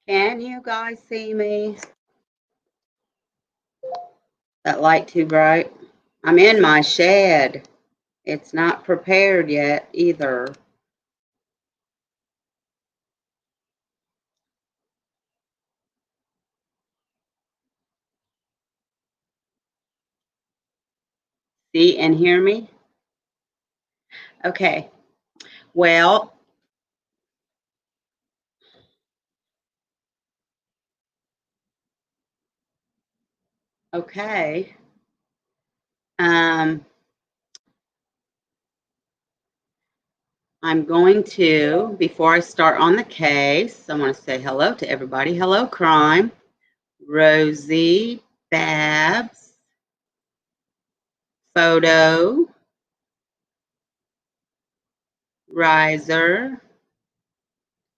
Can you guys see me? That light too bright? I'm in my shed. It's not prepared yet either. See and hear me? Okay. Well, okay. I'm going to, before I start on the case, I want to say hello to everybody. Hello, Crime. Rosie, Babs, Photo, Riser,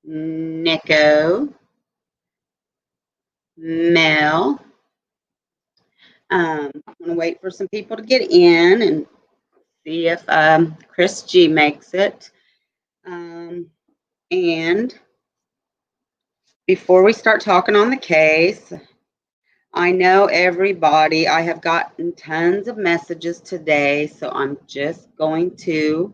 Nico, Mel. I'm going to wait for some people to get in and see if Chris G makes it. And before we start talking on the case, I know everybody, I have gotten tons of messages today, so I'm just going to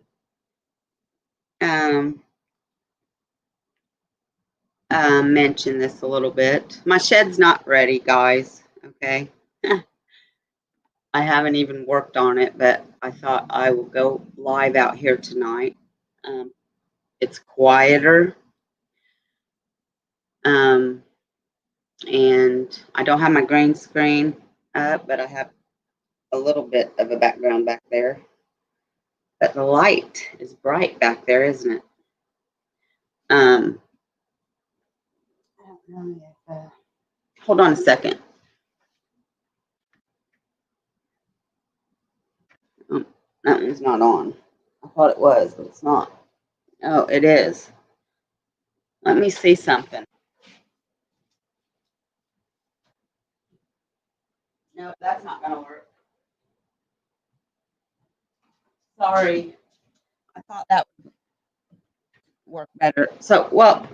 mention this a little bit. My shed's not ready, guys, okay? I haven't even worked on it, but I thought I will go live out here tonight. It's quieter. And I don't have my green screen up, but I have a little bit of a background back there. But the light is bright back there, isn't it? I don't know if, hold on a second. Oh, that one's not on. I thought it was, but it's not. Oh, it is. Let me see something. No, that's not going to work. Sorry. I thought that would work better. So, well,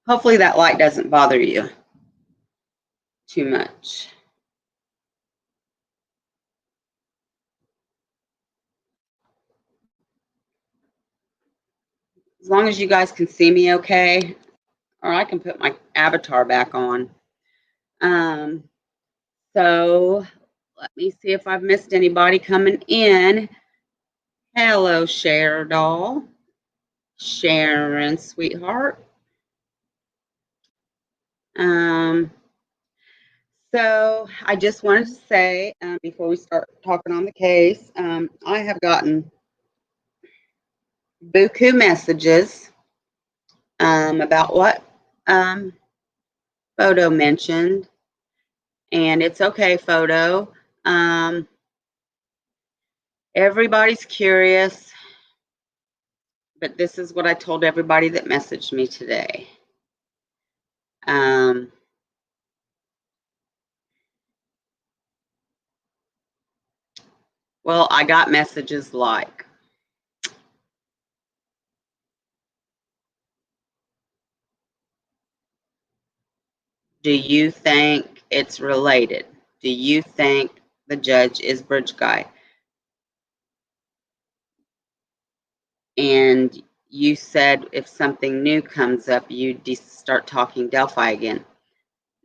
hopefully that light doesn't bother you too much. As long as you guys can see me okay, or I can put my avatar back on. So let me see if I've missed anybody coming in. Hello, Cher doll. Sharon, sweetheart. So I just wanted to say, before we start talking on the case, I have gotten buku messages about what Photo mentioned, and it's okay, Photo. Everybody's curious, but this is what I told everybody that messaged me today. Well, I got messages like, do you think it's related? Do you think the judge is Bridge Guy? And you said if something new comes up, you start talking Delphi again.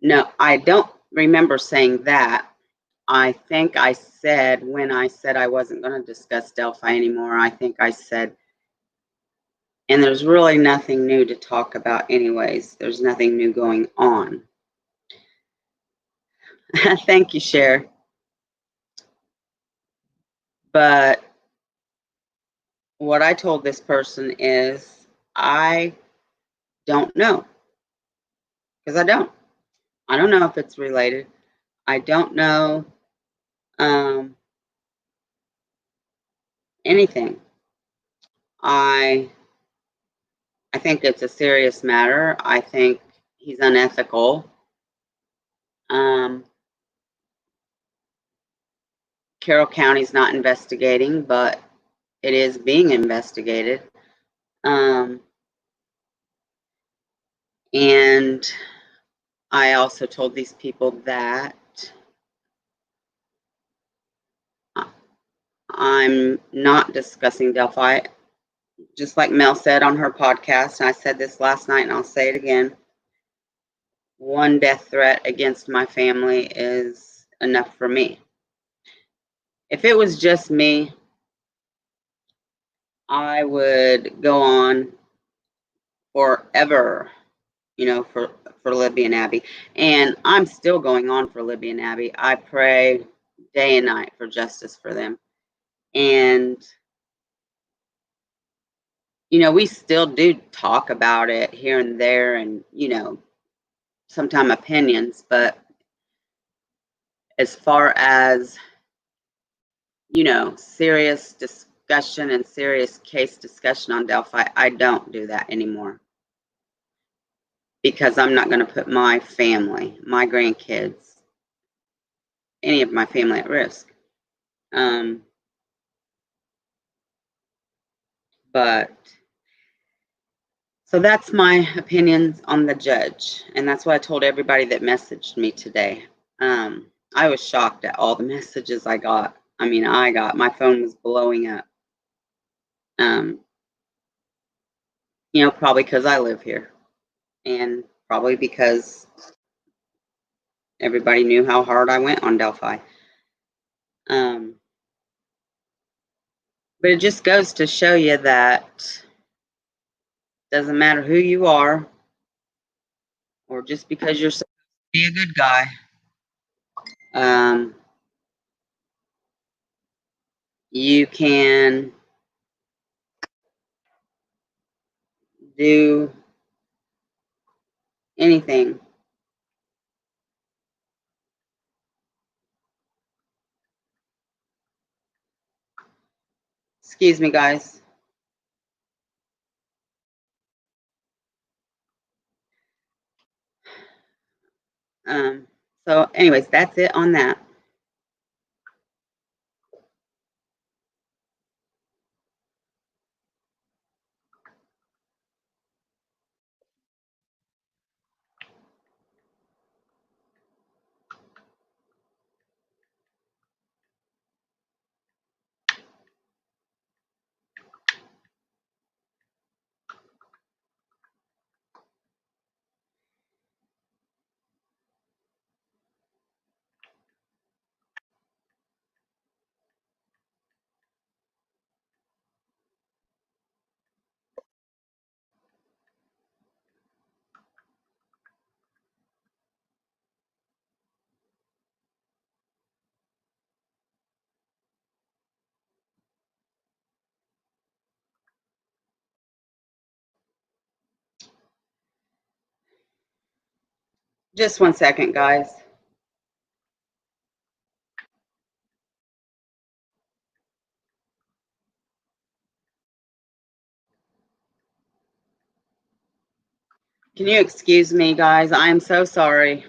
No, I don't remember saying that. I think I said, when I said I wasn't going to discuss Delphi anymore, I think I said, and there's really nothing new to talk about anyways. There's nothing new going on. Thank you, Cher. But what I told this person is, I don't know. Because I don't. I don't know if it's related. I don't know anything. I think it's a serious matter. I think he's unethical. Carroll County's not investigating, but it is being investigated. And I also told these people that I'm not discussing Delphi. Just like Mel said on her podcast, and I said this last night and I'll say it again, one death threat against my family is enough for me. If it was just me, I would go on forever, for Libby and Abby. And I'm still going on for Libby and Abby. I pray day and night for justice for them. And, we still do talk about it here and there and, sometimes opinions. But as far as, serious discussion and serious case discussion on Delphi, I don't do that anymore. Because I'm not going to put my family, my grandkids, any of my family at risk. But so that's my opinions on the judge, and that's what I told everybody that messaged me today. I was shocked at all the messages I got. I mean, my phone was blowing up. Probably because I live here, and probably because everybody knew how hard I went on Delphi. But it just goes to show you that doesn't matter who you are, or just because you're supposed to be a good guy. You can do anything. Excuse me, guys. So anyways, that's it on that. Just 1 second, guys. Can you excuse me, guys? I'm so sorry.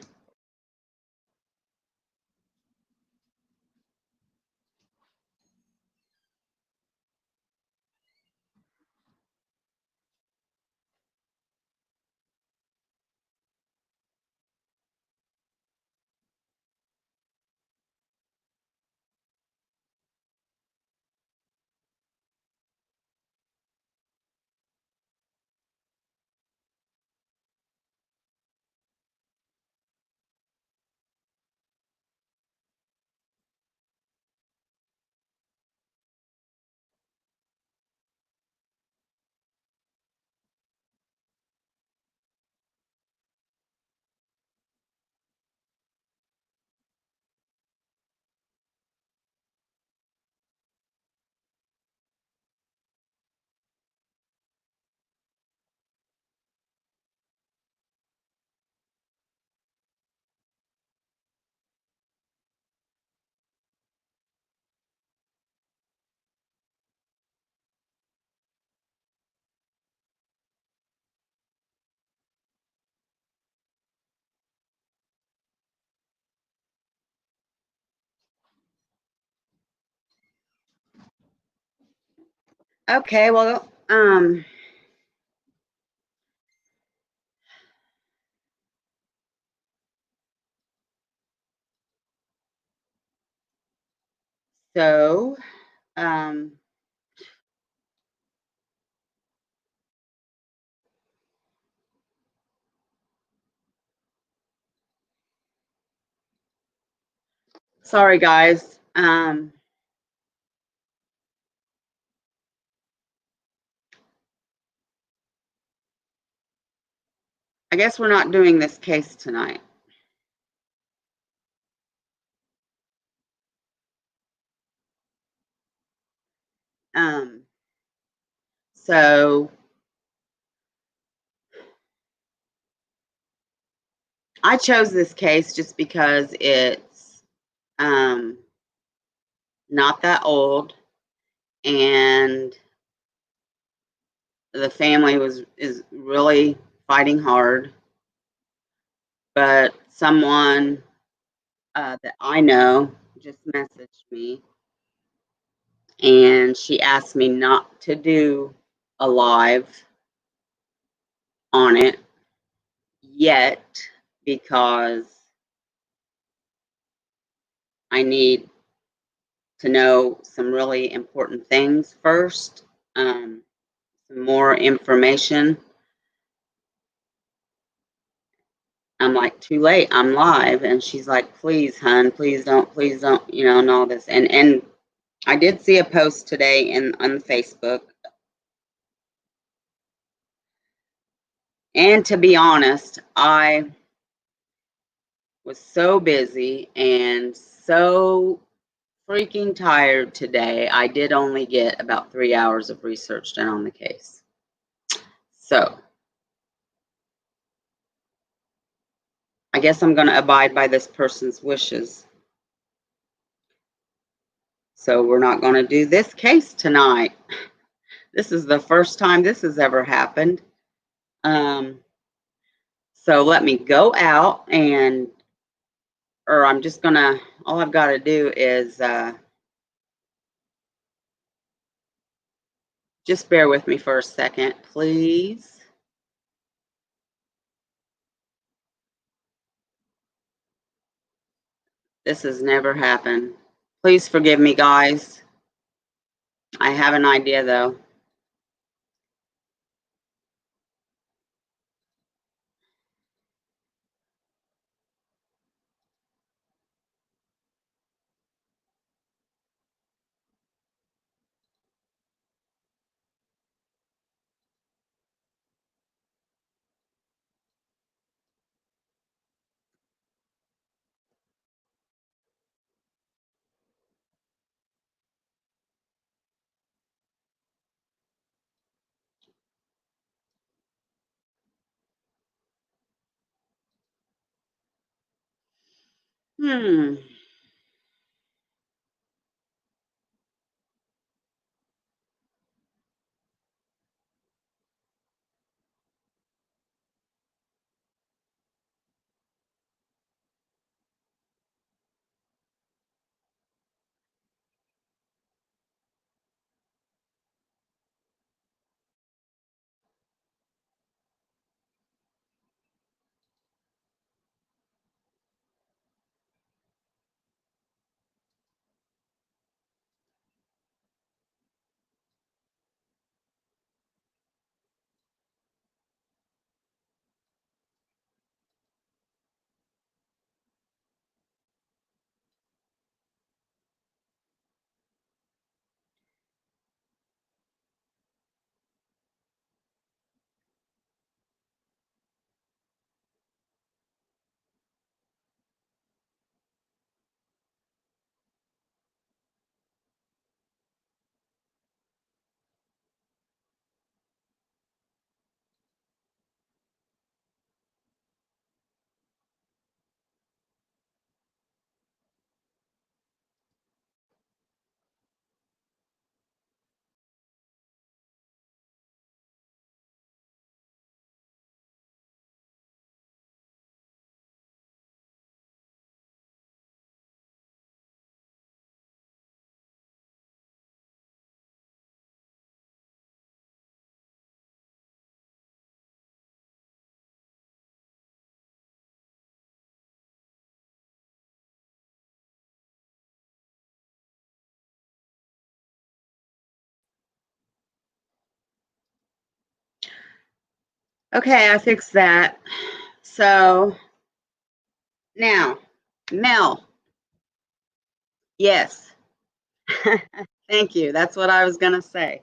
Okay, well, So, um, sorry guys. I guess we're not doing this case tonight. So I chose this case just because it's um, not that old, and the family is really fighting hard. But someone that I know just messaged me, and she asked me not to do a live on it yet because I need to know some really important things first, some more information. I'm like, too late, I'm live. And she's like, please, hun, please don't, and all this. And I did see a post today on Facebook. And to be honest, I was so busy and so freaking tired today. I did only get about 3 hours of research done on the case. So I guess I'm going to abide by this person's wishes. So we're not going to do this case tonight. This is the first time this has ever happened. So let me go out or I'm just going to, all I've got to do is just bear with me for a second, please. This has never happened. Please forgive me, guys. I have an idea, though. Hmm. Okay, I fixed that. So now, Mel, yes. Thank you. That's what I was going to say.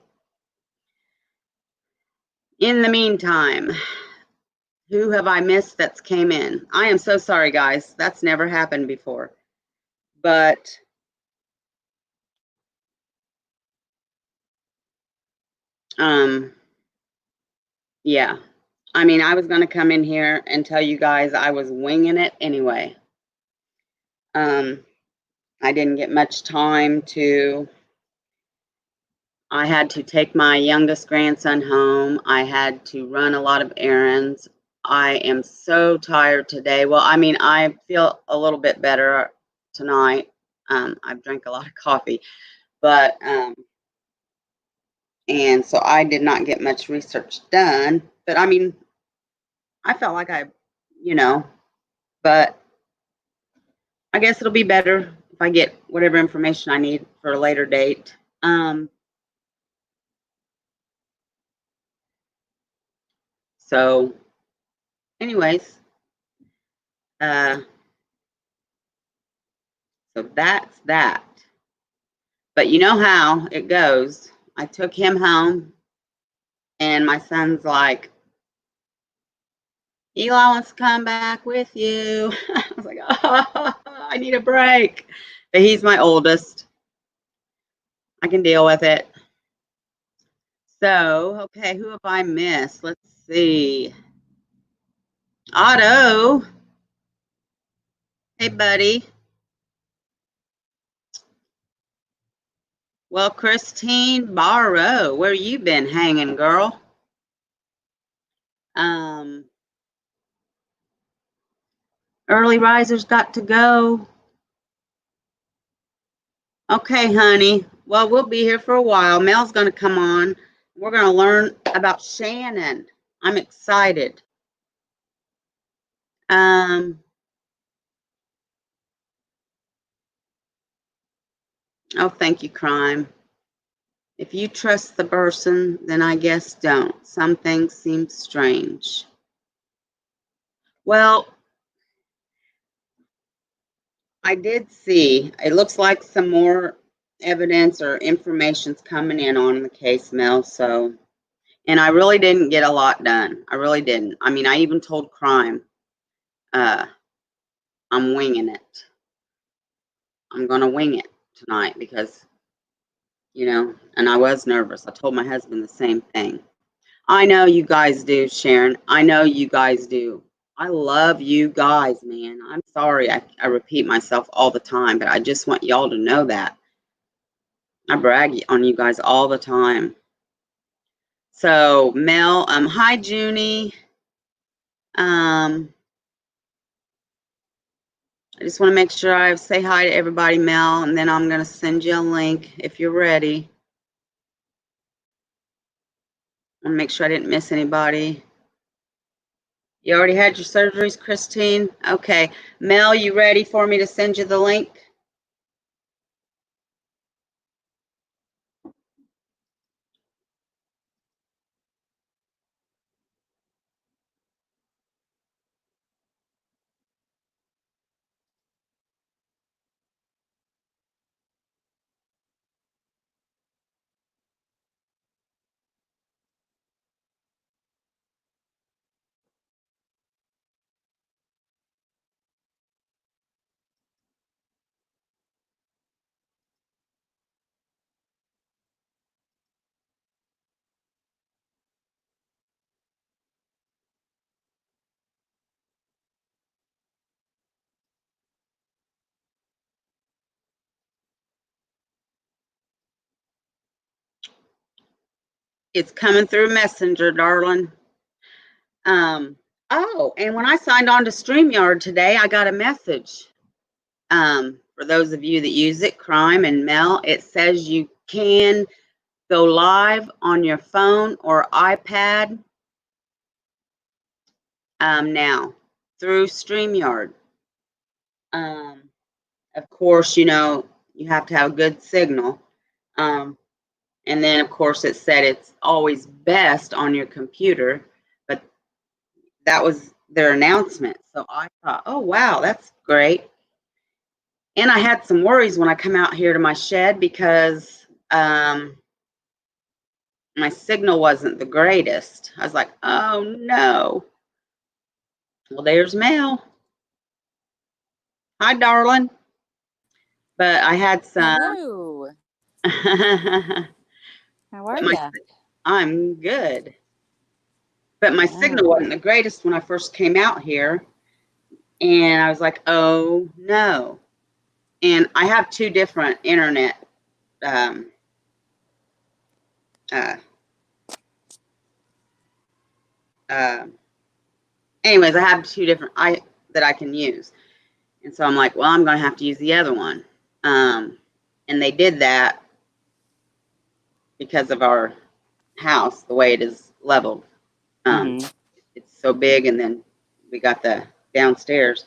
In the meantime, who have I missed that's came in? I am so sorry, guys. That's never happened before. But yeah. I mean, I was going to come in here and tell you guys I was winging it anyway. I didn't get much time to. I had to take my youngest grandson home. I had to run a lot of errands. I am so tired today. Well, I mean, I feel a little bit better tonight. I've drank a lot of coffee, but and so I did not get much research done. But I mean, I felt like you know, but I guess it'll be better if I get whatever information I need for a later date. So, anyways, uh, so that's that. But you know how it goes. I took him home, and my son's like, Eli wants to come back with you. I was like, oh, I need a break. But he's my oldest. I can deal with it. So, okay, who have I missed? Let's see. Otto. Hey, buddy. Well, Christine Barrow, where you been hanging, girl? Early risers got to go. Okay, honey. Well, we'll be here for a while. Mel's going to come on. We're going to learn about Shannon. I'm excited. Oh, thank you, crime. If you trust the person, then I guess don't. Some things seem strange. Well, I did see. It looks like some more evidence or information's coming in on the case, Mel. So, and I really didn't get a lot done. I really didn't. I mean, I even told crime, I'm winging it. I'm going to wing it tonight because, and I was nervous. I told my husband the same thing. I know you guys do, Sharon. I know you guys do. I love you guys, man. I'm sorry I repeat myself all the time, but I just want y'all to know that. I brag on you guys all the time. So, Mel, hi, Junie. I just want to make sure I say hi to everybody, Mel, and then I'm going to send you a link if you're ready. I want to make sure I didn't miss anybody. You already had your surgeries, Christine? Okay. Mel, you ready for me to send you the link? It's coming through Messenger, darling. Oh, and when I signed on to StreamYard today, I got a message. For those of you that use it, Crime and Mel, it says you can go live on your phone or iPad now through StreamYard. Of course, you have to have a good signal. And then, of course, it said it's always best on your computer. But that was their announcement. So I thought, oh, wow, that's great. And I had some worries when I come out here to my shed because my signal wasn't the greatest. I was like, oh, no. Well, there's Mel. Hi, darling. But I had some. Hello. But How are my, ya? I'm good. But my signal Oh. wasn't the greatest when I first came out here. And I was like, oh, no. And I have two different internet um, uh, uh, anyways, I have two different that I can use. And so I'm like, well, I'm going to have to use the other one. And they did that because of our house, the way it is leveled. Um, Mm-hmm. it's so big, and then we got the downstairs.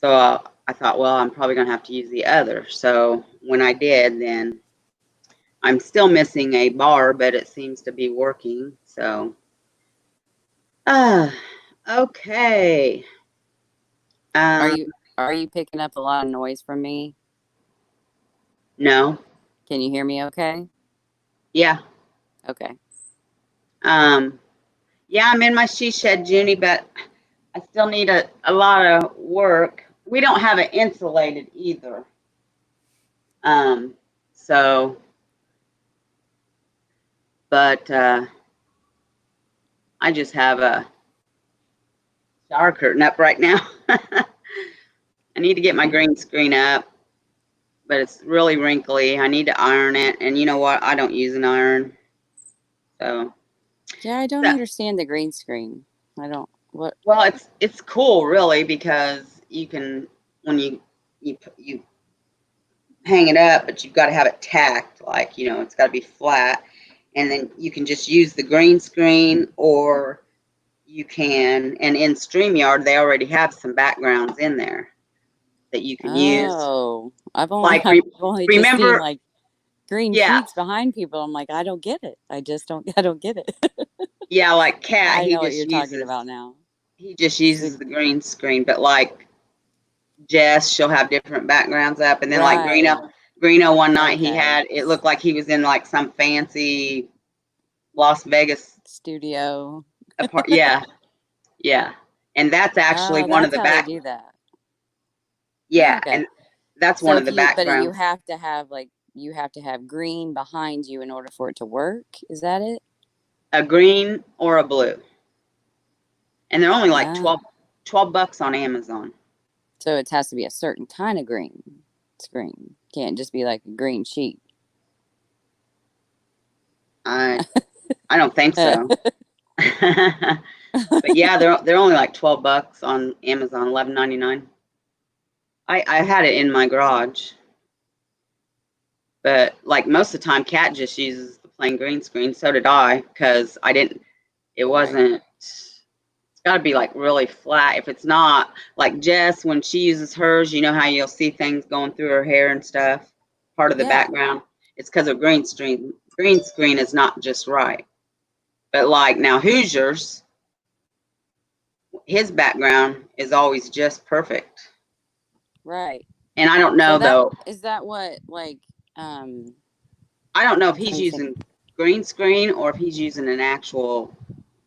So I thought, well, I'm probably going to have to use the other. So when I did, then I'm still missing a bar, but it seems to be working. So, okay. Are Um, you are you picking up a lot of noise from me? no. Can you hear me okay? Yeah. Okay. Um, yeah, I'm in my she shed, Junie, but I still need a lot of work. We don't have it insulated either. Um, so, but I just have a shower curtain up right now. I need to get my green screen up, but it's really wrinkly. I need to iron it, and you know what? I don't use an iron. So, Yeah, I don't so understand the green screen. I don't what well, it's cool really because you can when you hang it up, but you've got to have it tacked, like it's got to be flat, and then you can just use the green screen, or you can. And in StreamYard, they already have some backgrounds in there that you can use. Oh. I've only Like I've only just seen remember, like green yeah, sheets behind people. I'm like, I don't get it. I don't get it. yeah, like Cat, I know what you're talking about now. he just So, uses the green screen, but like Jess, she'll have different backgrounds up, and then like right. Greeno one night he Okay. had it looked like he was in like some fancy Las Vegas Studio. apart. Yeah, yeah, and that's actually Oh, one of that's the how they back. do that. Oh, Yeah, okay. and that's one So of if the you, but you backgrounds. have to have like, you have to have green behind you in order for it to work. Is that it? A green or a blue, and they're only like Ah, 12 bucks on Amazon. so it has to be a certain kind of green screen. Can't just be like a green sheet. I I don't think so. But yeah, they're only like 12 bucks on Amazon, 11.99. I had it in my garage, but like most of the time, Cat just uses the plain green screen. So did I, because I didn't. It Right. wasn't. It's got to be like really flat. If it's not, like Jess, when she uses hers, you know how you'll see things going through her hair and stuff, part of the Yeah. background. It's because of green screen. Green screen is not just right. But like now, Hoosier's, his background is always just perfect. Right. And I don't So know that though. is that what like um I don't know if I'm he's trying to think. using green screen or if he's using an actual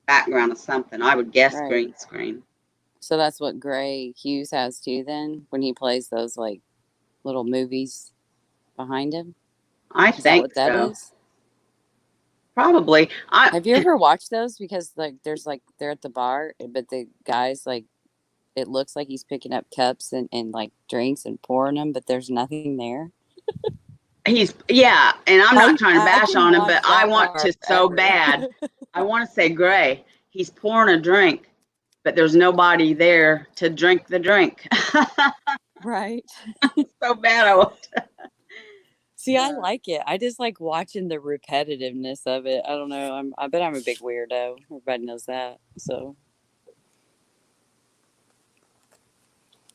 background of something. I would guess Right. green screen. So that's what Gray Hughes has too then when he plays those like little movies behind him. I Is that think what that so. is? Probably. I Have you ever watched those? Because like there's like they're at the bar, but the guy's like it looks like he's picking up cups and like drinks and pouring them, but there's nothing there. he's yeah, and I'm not trying to I bash can on him, but watch I that want bar to so forever. bad. I want to say Gray. He's pouring a drink, but there's nobody there to drink the drink. Right. So bad I want to. See, I like it. I just like watching the repetitiveness of it. I don't know. I bet I'm a big weirdo. Everybody knows that. So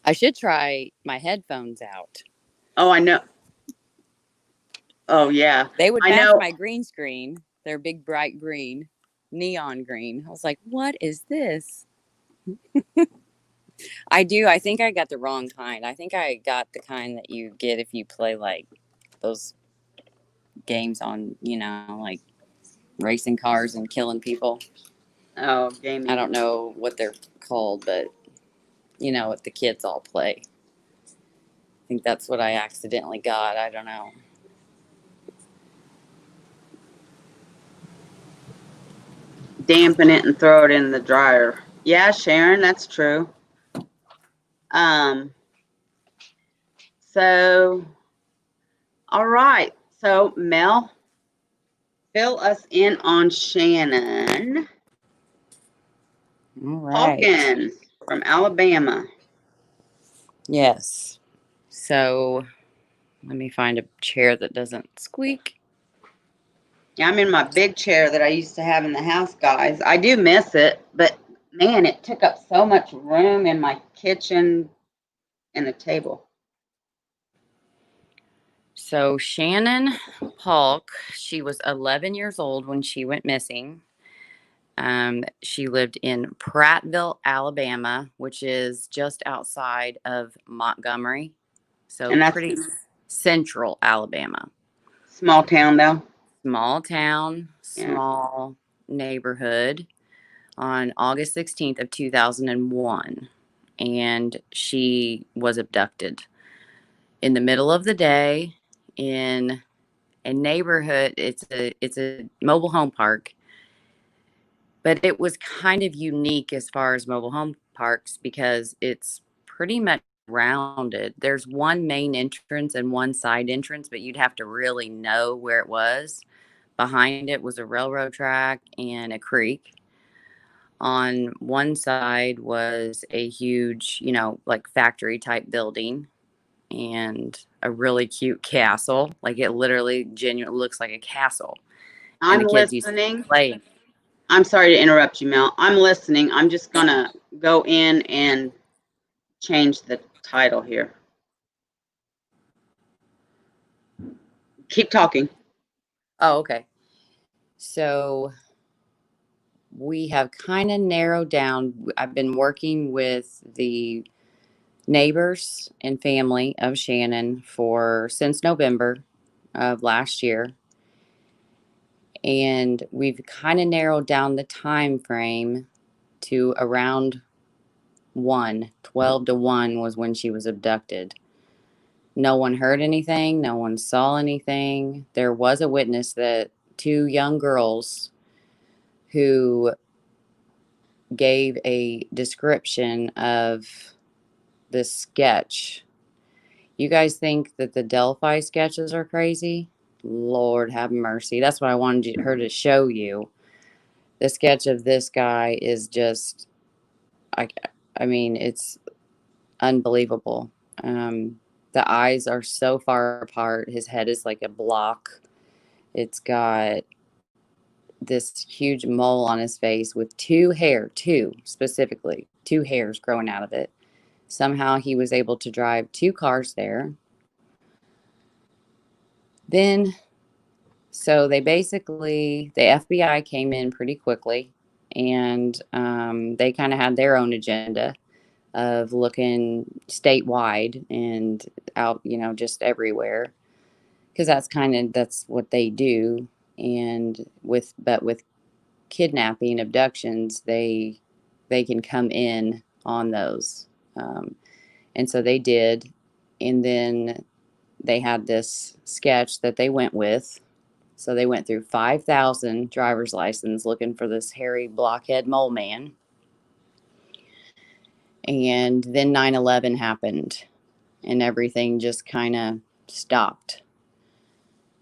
I should try my headphones out. Oh, I know. Oh yeah. They would I match know. my green screen. They're big bright green, neon green. I was like, what is this? I do. I think I got the wrong kind. I think I got the kind that you get if you play like those games on, like racing cars and killing people. Oh, I gaming. don't know what they're called, but what the kids all play. I think that's what I accidentally got. I don't know. Dampen it and throw it in the dryer. Yeah, Sharon, that's true. Um, so, all right. So, Mel, fill us in on Shannon All right. Paulk from Alabama. Yes. So let me find a chair that doesn't squeak. Yeah, I'm in my big chair that I used to have in the house, guys. I do miss it, but man, it took up so much room in my kitchen and the table. So Shannon Paulk, she was 11 years old when she went missing. She lived in Prattville, Alabama, which is just outside of Montgomery. So And that's pretty central Alabama. small town, though. Small town, Yeah. small neighborhood on August 16th of 2001. And she was abducted in the middle of the day in a neighborhood. It's a mobile home park, but it was kind of unique as far as mobile home parks because it's pretty much rounded. There's one main entrance and one side entrance, but you'd have to really know where it was. Behind it was a railroad track and a creek. On one side was a huge, like factory type building and a really cute castle. Like it literally genuinely looks like a castle. And I'm the kids used to listening. play. I'm sorry to interrupt you, Mel. I'm listening. I'm just going to go in and change the title here. Keep talking. Oh, okay. So we have kind of narrowed down. I've been working with the neighbors and family of Shannon for since November of last year. And we've kind of narrowed down the time frame to around 12 to 1 was when she was abducted. No one heard anything, no one saw anything. There was a witness that two young girls who gave a description of this sketch. You guys think that the Delphi sketches are crazy? Lord have mercy. That's what I wanted her to show you. The sketch of this guy is just, I, I mean, it's unbelievable. The eyes are so far apart. His head is like a block. It's got this huge mole on his face with two specifically, two hairs growing out of it. Somehow he was able to drive two cars there. Then, so the FBI came in pretty quickly and they kind of had their own agenda of looking statewide and out, just everywhere. Because that's what they do. And with kidnapping, abductions, they can come in on those. Um, and so they did. And then they had this sketch that they went with. So they went through 5,000 driver's license looking for this hairy blockhead mole man. And then 9/11 happened and everything just kind of stopped.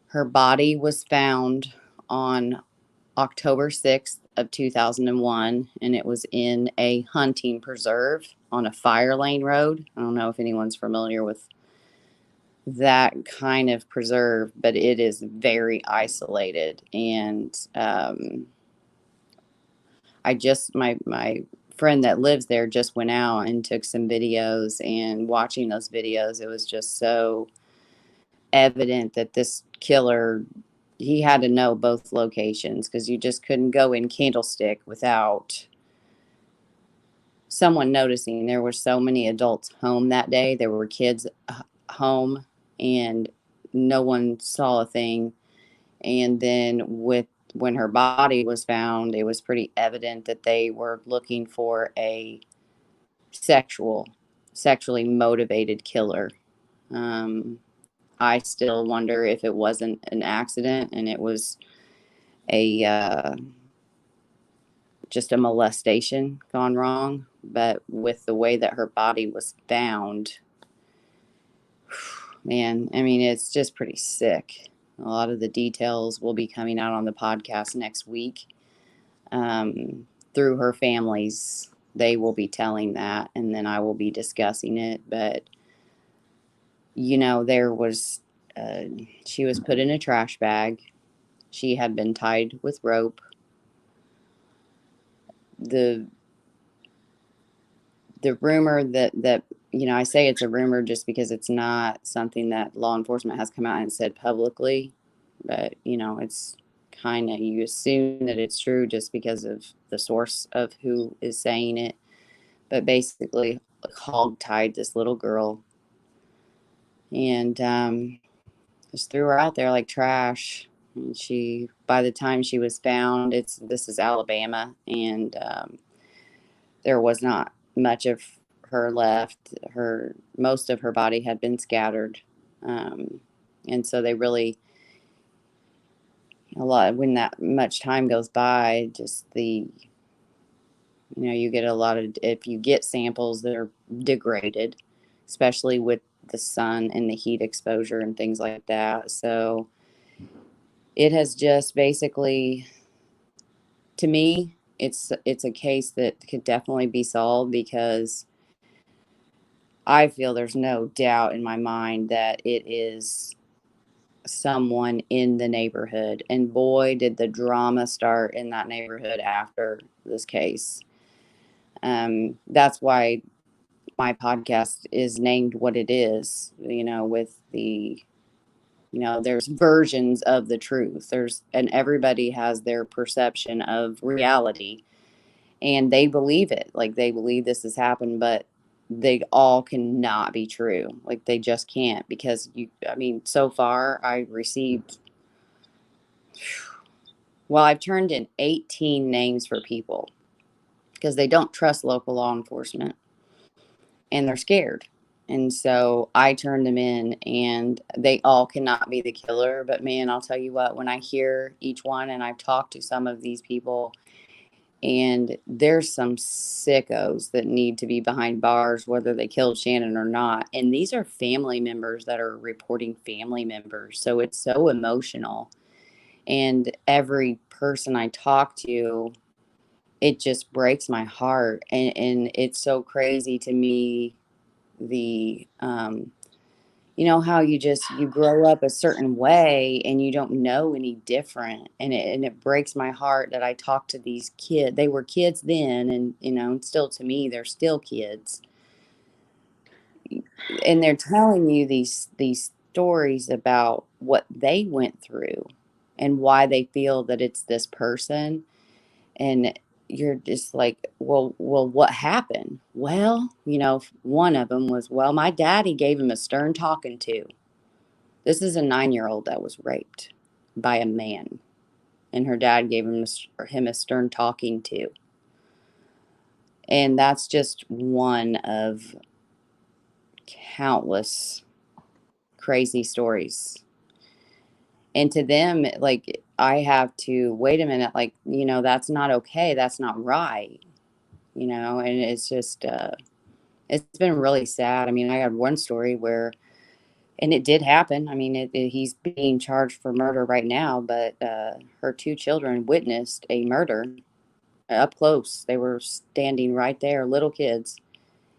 Her body was found on October 6th of 2001 and it was in a hunting preserve on a fire lane road. I don't know if anyone's familiar with that kind of preserve, but it is very isolated. And my friend that lives there just went out and took some videos, and watching those videos, it was just so evident that this killer, he had to know both locations because you just couldn't go in Candlestick without someone noticing there were so many adults home that day. There were kids home, and no one saw a thing. And then when her body was found, it was pretty evident that they were looking for a sexual, sexually motivated killer. I still wonder if it wasn't an accident and it was a just a molestation gone wrong. But with the way that her body was found, man, I mean, it's just pretty sick. A lot of the details will be coming out on the podcast next week. Through her families, they will be telling that, and then I will be discussing it. But, there was, she was put in a trash bag. She had been tied with rope. The the rumor that I say it's a rumor just because it's not something that law enforcement has come out and said publicly, but it's kind of, you assume that it's true just because of the source of who is saying it. But basically, hog tied this little girl and just threw her out there like trash. And by the time she was found, this is Alabama, and there was not much of her left. Most of her body had been scattered, and so they really, a lot, when that much time goes by, just you get a lot of, if you get samples that are degraded, especially with the sun and the heat exposure and things like that. So it has just basically, to me, it's a case that could definitely be solved, because I feel there's no doubt in my mind that it is someone in the neighborhood. And boy, did the drama start in that neighborhood after this case. That's why my podcast is named what it is, with the, there's versions of the truth. And everybody has their perception of reality, and they believe it. Like, they believe this has happened, but they all cannot be true. Like, they just can't, because so far I received, well, I've turned in 18 names for people because they don't trust local law enforcement and they're scared. And so I turned them in, and they all cannot be the killer. But man, I'll tell you what, when I hear each one, and I've talked to some of these people, and there's some sickos that need to be behind bars, whether they killed Shannon or not. And these are family members that are reporting family members. So it's so emotional. And every person I talk to, it just breaks my heart. And it's so crazy to me, the, how you grow up a certain way and you don't know any different. And it breaks my heart that I talk to these kids. They were kids then, and, still, to me, they're still kids. And they're telling you these stories about what they went through and why they feel that it's this person. And you're just like, well, what happened? Well, one of them was, well, my daddy gave him a stern talking to. This is a 9-year-old that was raped by a man, and her dad gave him a stern talking to. And that's just one of countless crazy stories. And to them, like, I have to wait a minute, like, that's not okay. That's not right. And it's just, it's been really sad. I mean, I had one story where, and it did happen. I mean, he's being charged for murder right now, but her 2 children witnessed a murder up close. They were standing right there, little kids,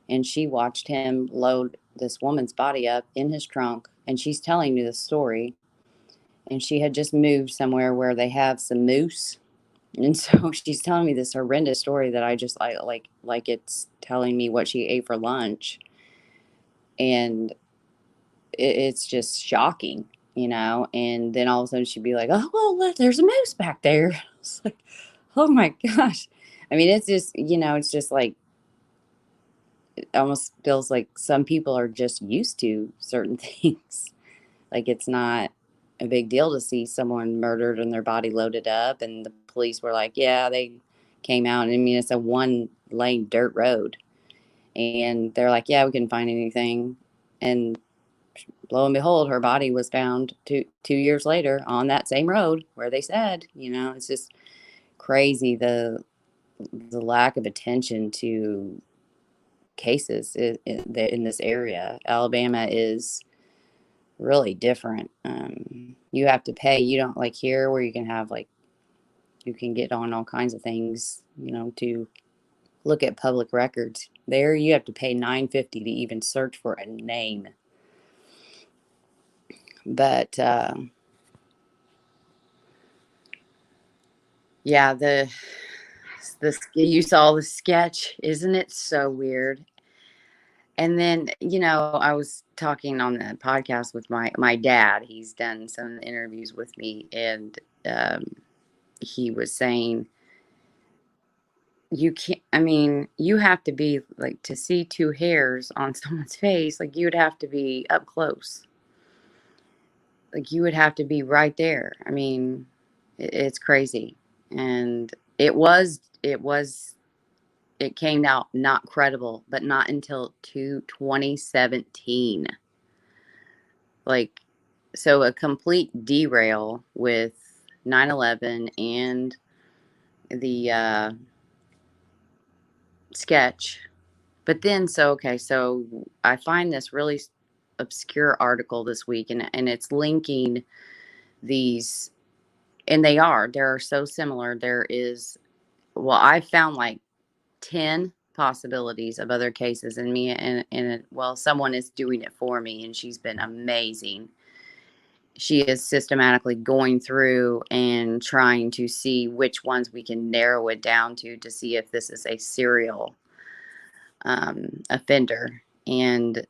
and she watched him load this woman's body up in his trunk. And she's telling me the story. And she had just moved somewhere where they have some moose. And so she's telling me this horrendous story that I just like it's telling me what she ate for lunch. And it's just shocking, And then all of a sudden she'd be like, "Oh, well, look, there's a moose back there." It's like, oh my gosh. I mean, it's just, it's just like, it almost feels like some people are just used to certain things. Like it's not a big deal to see someone murdered and their body loaded up, and the police were like, yeah, they came out. I mean, it's a one lane dirt road, and they're like, yeah, we couldn't find anything. And lo and behold, her body was found 2 years later on that same road where they said, it's just crazy the lack of attention to cases in this area. Alabama is really different. You have to pay. You don't like here where you can have like you can get on all kinds of things, to look at public records. There you have to pay $9.50 to even search for a name. But yeah, the you saw the sketch, isn't it so weird? And then, I was talking on the podcast with my dad. He's done some interviews with me, and he was saying, you can't, I mean, you have to be like, to see two hairs on someone's face, like, you would have to be up close. Like, you would have to be right there. I mean, it's crazy. And it came out not credible, but not until 2017. Like, so a complete derail with 9/11 and the sketch. But then, so I find this really obscure article this week, and it's linking these, and they're so similar. There is, well, I found like 10 possibilities of other cases, and well, someone is doing it for me, and she's been amazing. She is systematically going through and trying to see which ones we can narrow it down to see if this is a serial offender. And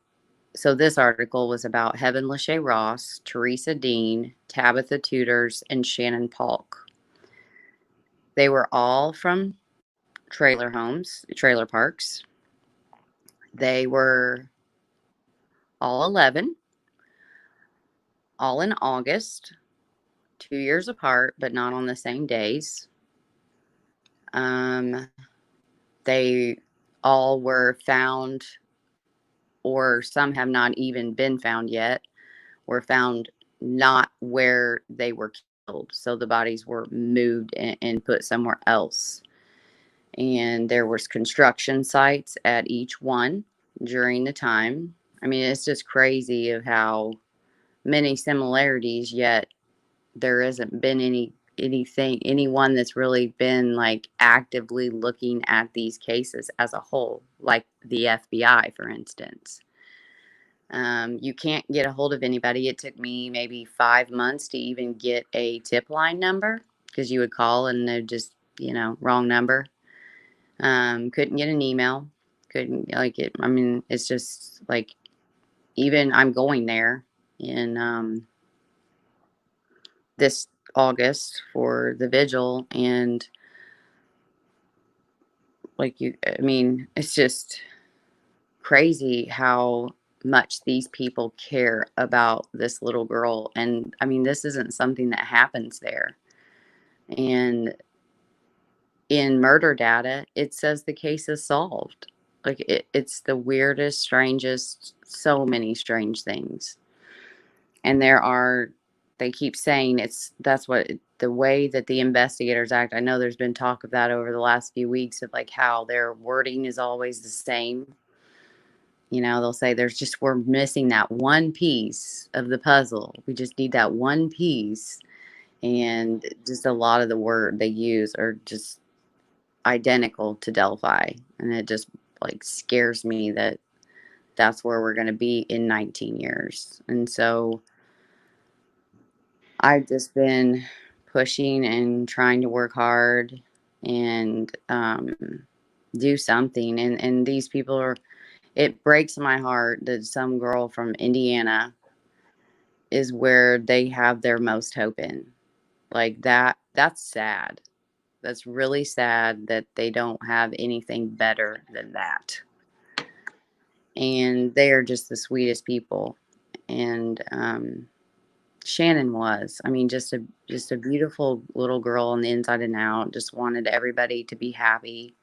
so this article was about Heaven Lachey Ross, Teresa Dean, Tabitha Tutors, and Shannon Paulk. They were all from trailer parks. They were all 11, all in August, 2 years apart, but not on the same days. They all were found, or some have not even been found yet, were found not where they were killed. So the bodies were moved and put somewhere else. And there was construction sites at each one during the time. I mean, it's just crazy of how many similarities, yet there hasn't been anyone that's really been like actively looking at these cases as a whole, like the FBI, for instance. You can't get a hold of anybody. It took me maybe 5 months to even get a tip line number, because you would call and they're just, wrong number. Couldn't get an email. Couldn't like it. I mean, it's just like, even I'm going there in this August for the vigil, and I mean, it's just crazy how much these people care about this little girl. And I mean, this isn't something that happens there. And in murder data, it says the case is solved. Like, it's the weirdest, strangest, so many strange things. And they keep saying that's what the way that the investigators act. I know there's been talk of that over the last few weeks, of like how their wording is always the same. They'll say we're missing that one piece of the puzzle. We just need that one piece. And just a lot of the word they use are just identical to Delphi. And it just like scares me that that's where we're going to be in 19 years. And so I've just been pushing and trying to work hard and do something. And these people it breaks my heart that some girl from Indiana is where they have their most hope in. Like that's sad. That's really sad that they don't have anything better than that. and they are just the sweetest people. And Shannon was, I mean, just a beautiful little girl on the inside and out. Just wanted everybody to be happy.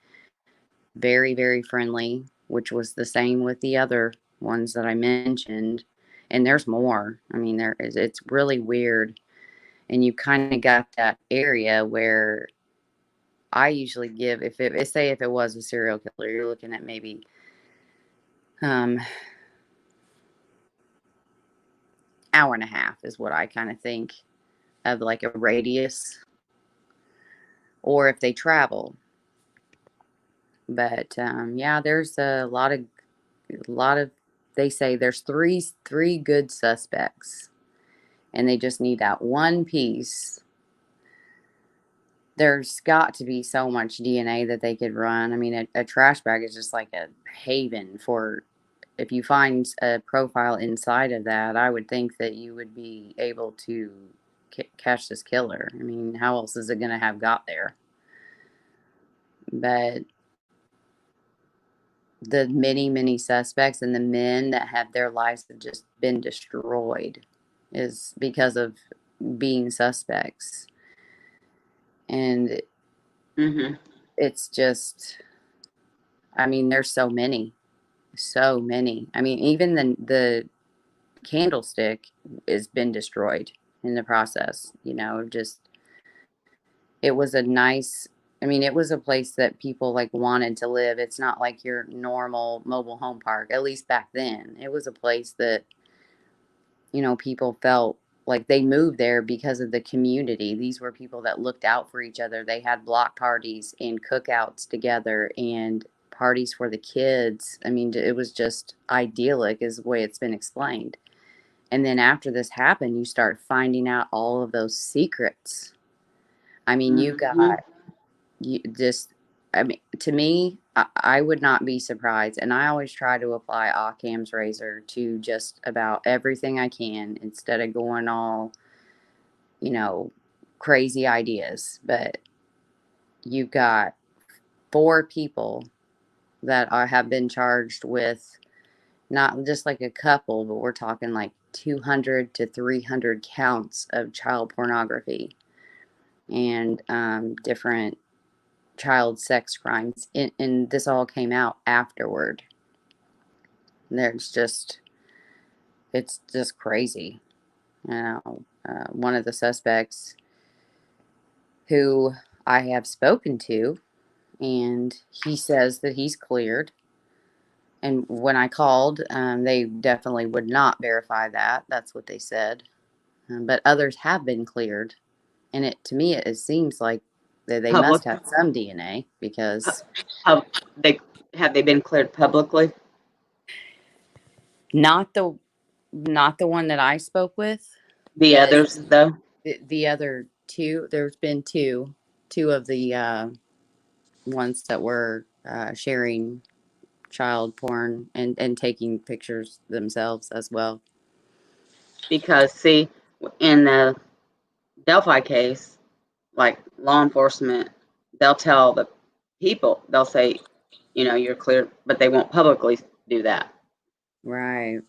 Very, very friendly, which was the same with the other ones that I mentioned. And there's more. I mean, there is. It's really weird, and you kind of got that area where I usually give, if it was a serial killer, you're looking at maybe um hour and a half is what I kind of think of, like a radius, or if they travel. But yeah, there's a lot of they say there's three good suspects, and they just need that one piece. There's got to be so much DNA that they could run. I mean, a trash bag is just like a haven for, if you find a profile inside of that, I would think that you would be able to catch this killer. I mean, how else is it going to have got there? But the many suspects and the men that have their lives have just been destroyed is because of being suspects. And Mm-hmm. it's just, I mean, there's so many. I mean, even the candlestick has been destroyed in the process. Just, it was a nice, I mean, it was a place that people like wanted to live. It's not like your normal mobile home park, at least back then. It was a place that, people felt like they moved there because of the community. These were people that looked out for each other. They had block parties and cookouts together and parties for the kids. I mean, it was just idyllic, is the way it's been explained. And then after this happened, you start finding out all of those secrets. I mean, you Mm-hmm. got you just, I mean, to me, I would not be surprised. And I always try to apply Occam's razor to just about everything I can instead of going all, you know, crazy ideas. But you've got four people that have been charged with not just like a couple, but we're talking like 200 to 300 counts of child pornography and different child sex crimes. And this all came out afterward. There's just, it's just crazy. One of the suspects who I have spoken to, and he says that he's cleared. And when I called, they definitely would not verify that. That's what they said. But others have been cleared, and to me it seems like they Public. must have some DNA, because Have they have they been cleared publicly? not the not the one that I spoke with, The but others, though. the other two. There's been two of the ones that were sharing child porn and taking pictures themselves as well. Because see, in the Delphi case, like law enforcement, they'll tell the people, they'll say, you're clear, but they won't publicly do that, Right.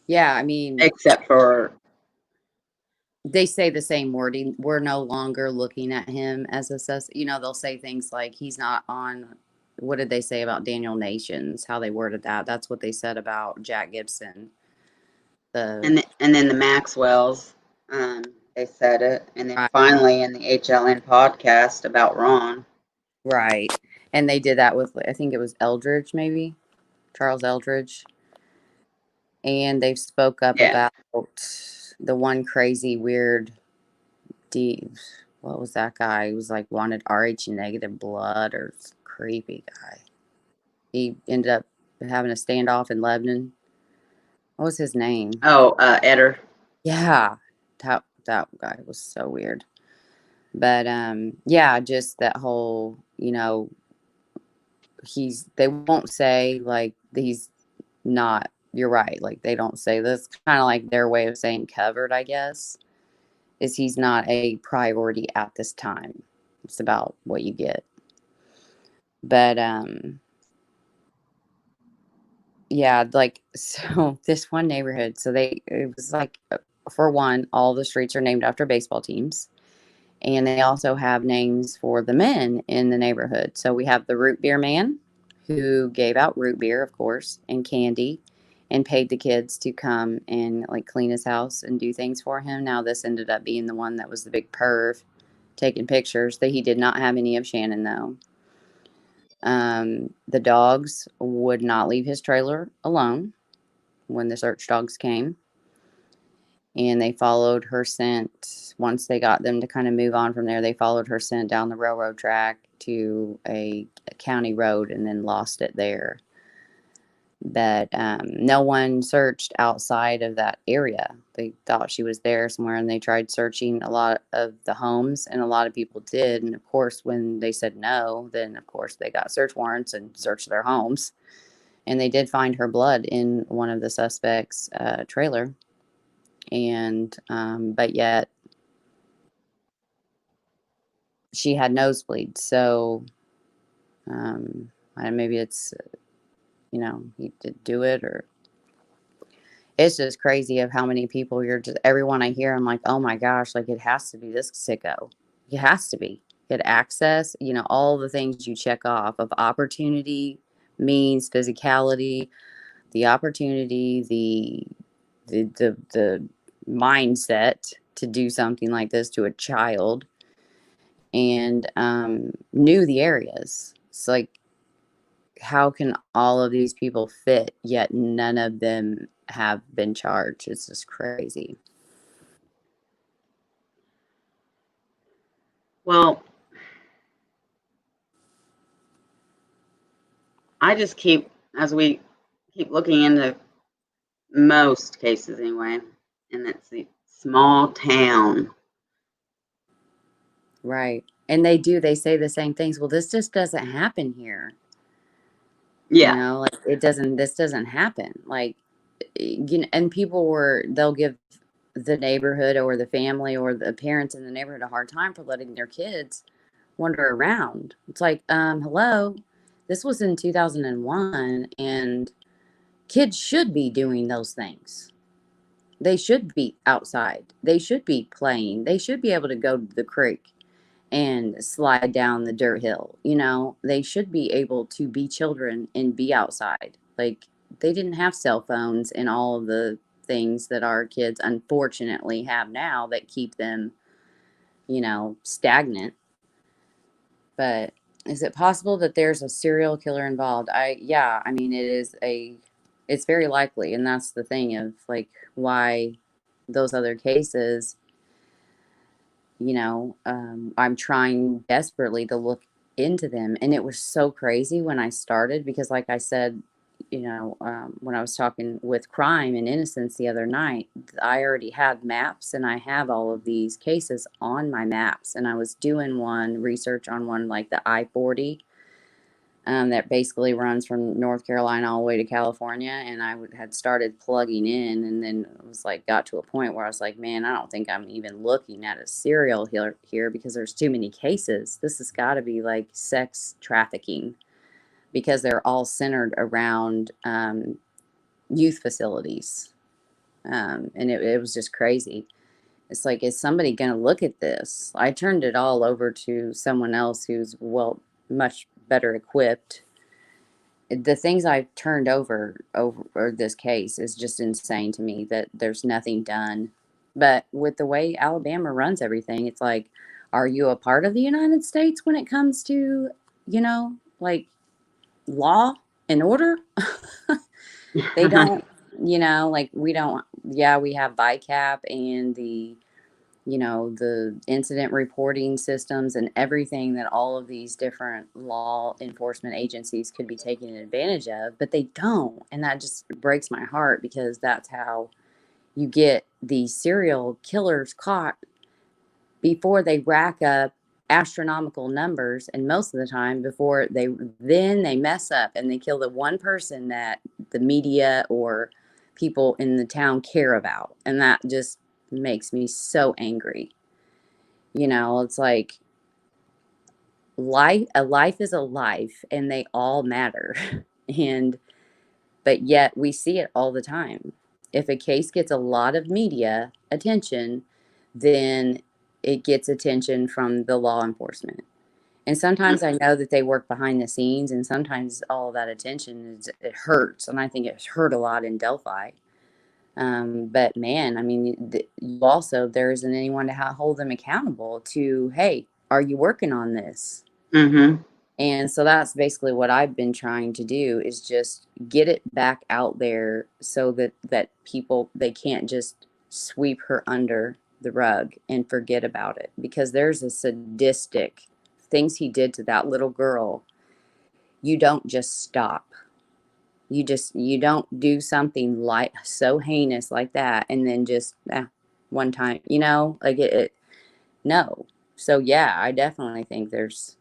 Yeah, I mean, except for, they say the same wording. We're no longer looking at him as a sus. They'll say things like he's not on. What did they say about Daniel Nations? How they worded that? That's what they said about Jack Gibson. The and then the Maxwells, they said it, and then right, finally in the HLN podcast about Ron. right, and they did that with, I think it was Eldridge, maybe Charles Eldridge, and they spoke up Yeah. about the one crazy weird D. What was that guy? He was like wanted RH negative blood, or creepy guy. He ended up having a standoff in Lebanon. What was his name? Oh, Eder. Yeah, that guy was so weird. But yeah, just that whole, they won't say like he's not. You're right. Like they don't say this. Kind of like their way of saying covered, I guess, is he's not a priority at this time. It's about what you get. But Yeah, like, so this one neighborhood, so it was like, for one, all the streets are named after baseball teams. And they also have names for the men in the neighborhood. So we have the root beer man, who gave out root beer, of course, and candy, and paid the kids to come and like clean his house and do things for him. Now, this ended up being the one that was the big perv taking pictures. That he did not have any of Shannon, though. The dogs would not leave his trailer alone when the search dogs came, and they followed her scent. Once they got them to kind of move on from there, they followed her scent down the railroad track to a county road and then lost it there. But no one searched outside of that area. They thought she was there somewhere, and they tried searching a lot of the homes, and a lot of people did. And of course, when they said no, then of course they got search warrants and searched their homes. And they did find her blood in one of the suspects' trailer. And but yet she had nosebleeds. So maybe it's, he did do it, or it's just crazy of how many people everyone I hear, I'm like, oh my gosh, like it has to be this sicko. It has to be. Get access, all the things you check off of opportunity, means, physicality, the opportunity, the mindset to do something like this to a child, and knew the areas. It's like, how can all of these people fit, yet none of them have been charged? It's just crazy. Well, I just as we keep looking into most cases anyway, and it's the small town. Right. And they say the same things. Well, this just doesn't happen here. Yeah. Like this doesn't happen. Like, and they'll give the neighborhood or the family or the parents in the neighborhood a hard time for letting their kids wander around. It's like, hello, this was in 2001, and kids should be doing those things. They should be outside. They should be playing. They should be able to go to the creek and slide down the dirt hill. They should be able to be children and be outside. Like, they didn't have cell phones and all of the things that our kids unfortunately have now that keep them, stagnant. But is it possible that there's a serial killer involved? Yeah, I mean, it's very likely. And that's the thing of like why those other cases, I'm trying desperately to look into them. And it was so crazy when I started, because like I said, when I was talking with Crime and Innocence the other night, I already had maps, and I have all of these cases on my maps. And I was doing research on one like the I-40, that basically runs from North Carolina all the way to California. And had started plugging in, and then it was like, got to a point where I was like, man, I don't think I'm even looking at a serial here because there's too many cases. This has got to be like sex trafficking, because they're all centered around youth facilities. And it was just crazy. It's like, is somebody going to look at this? I turned it all over to someone else who's, much better equipped. The things I've turned over this case is just insane to me, that there's nothing done. But with the way Alabama runs everything, it's like, are you a part of the United States when it comes to, like law and order? They don't, like we don't. Yeah, we have VICAP and the incident reporting systems and everything that all of these different law enforcement agencies could be taking advantage of, but they don't. And that just breaks my heart, because that's how you get these serial killers caught before they rack up astronomical numbers, and most of the time before they mess up and they kill the one person that the media or people in the town care about. And that just makes me so angry. It's like, a life is a life, and they all matter. And But yet we see it all the time. If a case gets a lot of media attention, then it gets attention from the law enforcement. And sometimes I know that they work behind the scenes, and sometimes all of that attention it hurts, and I think it's hurt a lot in Delphi. But man, I mean, you also there isn't anyone to hold them accountable to. Hey, are you working on this? Mm-hmm. And so that's basically what I've been trying to do is just get it back out there so that people they can't just sweep her under the rug and forget about it, because there's a sadistic things he did to that little girl. You don't just stop. You don't do something like so heinous like that and then just one time, like it no. So yeah, I definitely think there's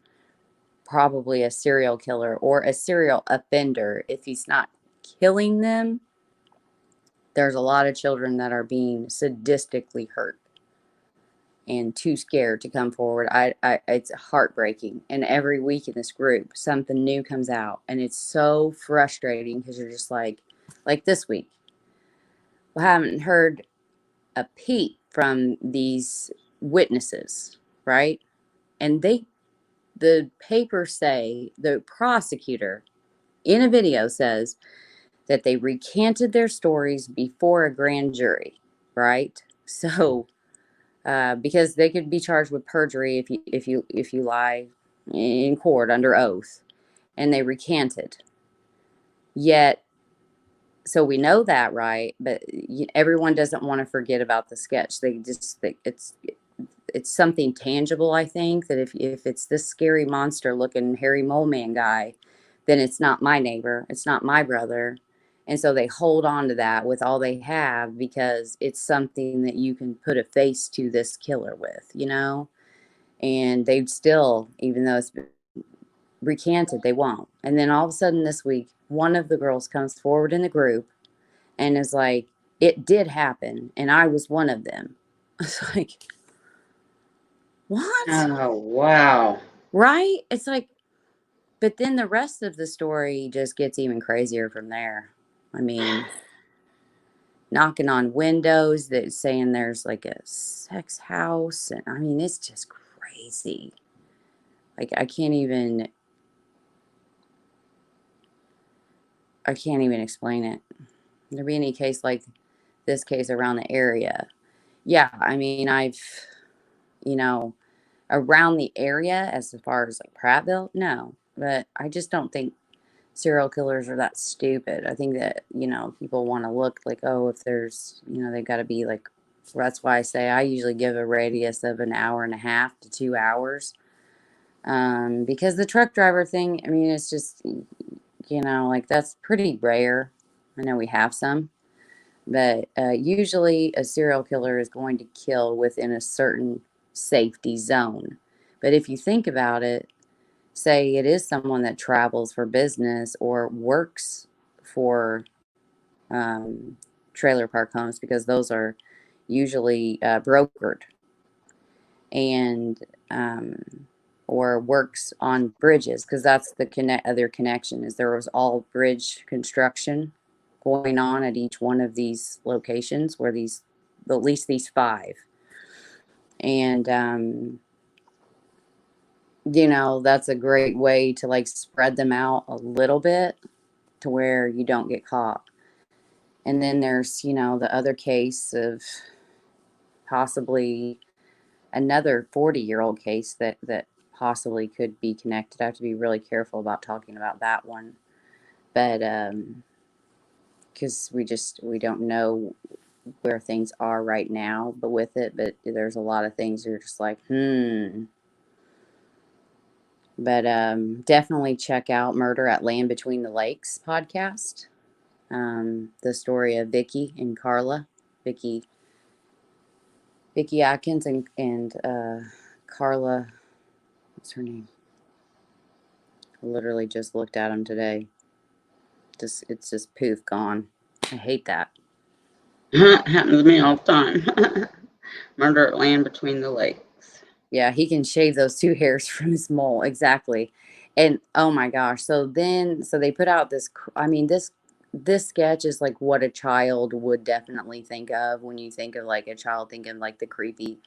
probably a serial killer or a serial offender. If he's not killing them, there's a lot of children that are being sadistically hurt and too scared to come forward. It's heartbreaking. And every week in this group, something new comes out, and it's so frustrating because you're just like this week, we haven't heard a peep from these witnesses, right? And the papers say the prosecutor in a video says that they recanted their stories before a grand jury, right? So, because they could be charged with perjury if you lie in court under oath, and they recanted. Yet, so we know that, right? But everyone doesn't want to forget about the sketch. They just think it's something tangible. I think that if it's this scary monster looking hairy mole man guy, then it's not my neighbor, it's not my brother. And so they hold on to that with all they have because it's something that you can put a face to this killer with. And they'd still, even though it's recanted, they won't. And then all of a sudden this week, one of the girls comes forward in the group and is like, it did happen, and I was one of them. It's like, what? Oh, wow. Right? It's like, but then the rest of the story just gets even crazier from there. I mean, knocking on windows that saying there's like a sex house, and I mean, it's just crazy. Like I can't even explain it. There be any case like this case around the area. Yeah, I mean, you know, around the area as far as like Prattville, no. But I just don't think serial killers are that stupid. I think that, people want to look like, oh, if there's, they've got to be like, that's why I say I usually give a radius of an hour and a half to 2 hours. Because the truck driver thing, I mean, it's just, like that's pretty rare. I know we have some, but usually a serial killer is going to kill within a certain safety zone. But if you think about it, say it is someone that travels for business or works for trailer park homes, because those are usually brokered, and or works on bridges, because that's the other connection is there was all bridge construction going on at each one of these locations where at least these five. And that's a great way to like spread them out a little bit to where you don't get caught. And then there's, the other case of possibly another 40-year-old case that possibly could be connected. I have to be really careful about talking about that one. But because we don't know where things are right now, but with it, but there's a lot of things you're just like, But definitely check out Murder at Land Between the Lakes podcast. The story of Vicky and Carla, Vicky Atkins and Carla, what's her name? I literally just looked at them today. It's just poof gone. I hate that. Happens to me all the time. Murder at Land Between the Lakes. Yeah, he can shave those 2 hairs from his mole exactly. And oh my gosh, so they put out this. I mean, this this sketch is like what a child would definitely think of when you think of like a child thinking like the creepy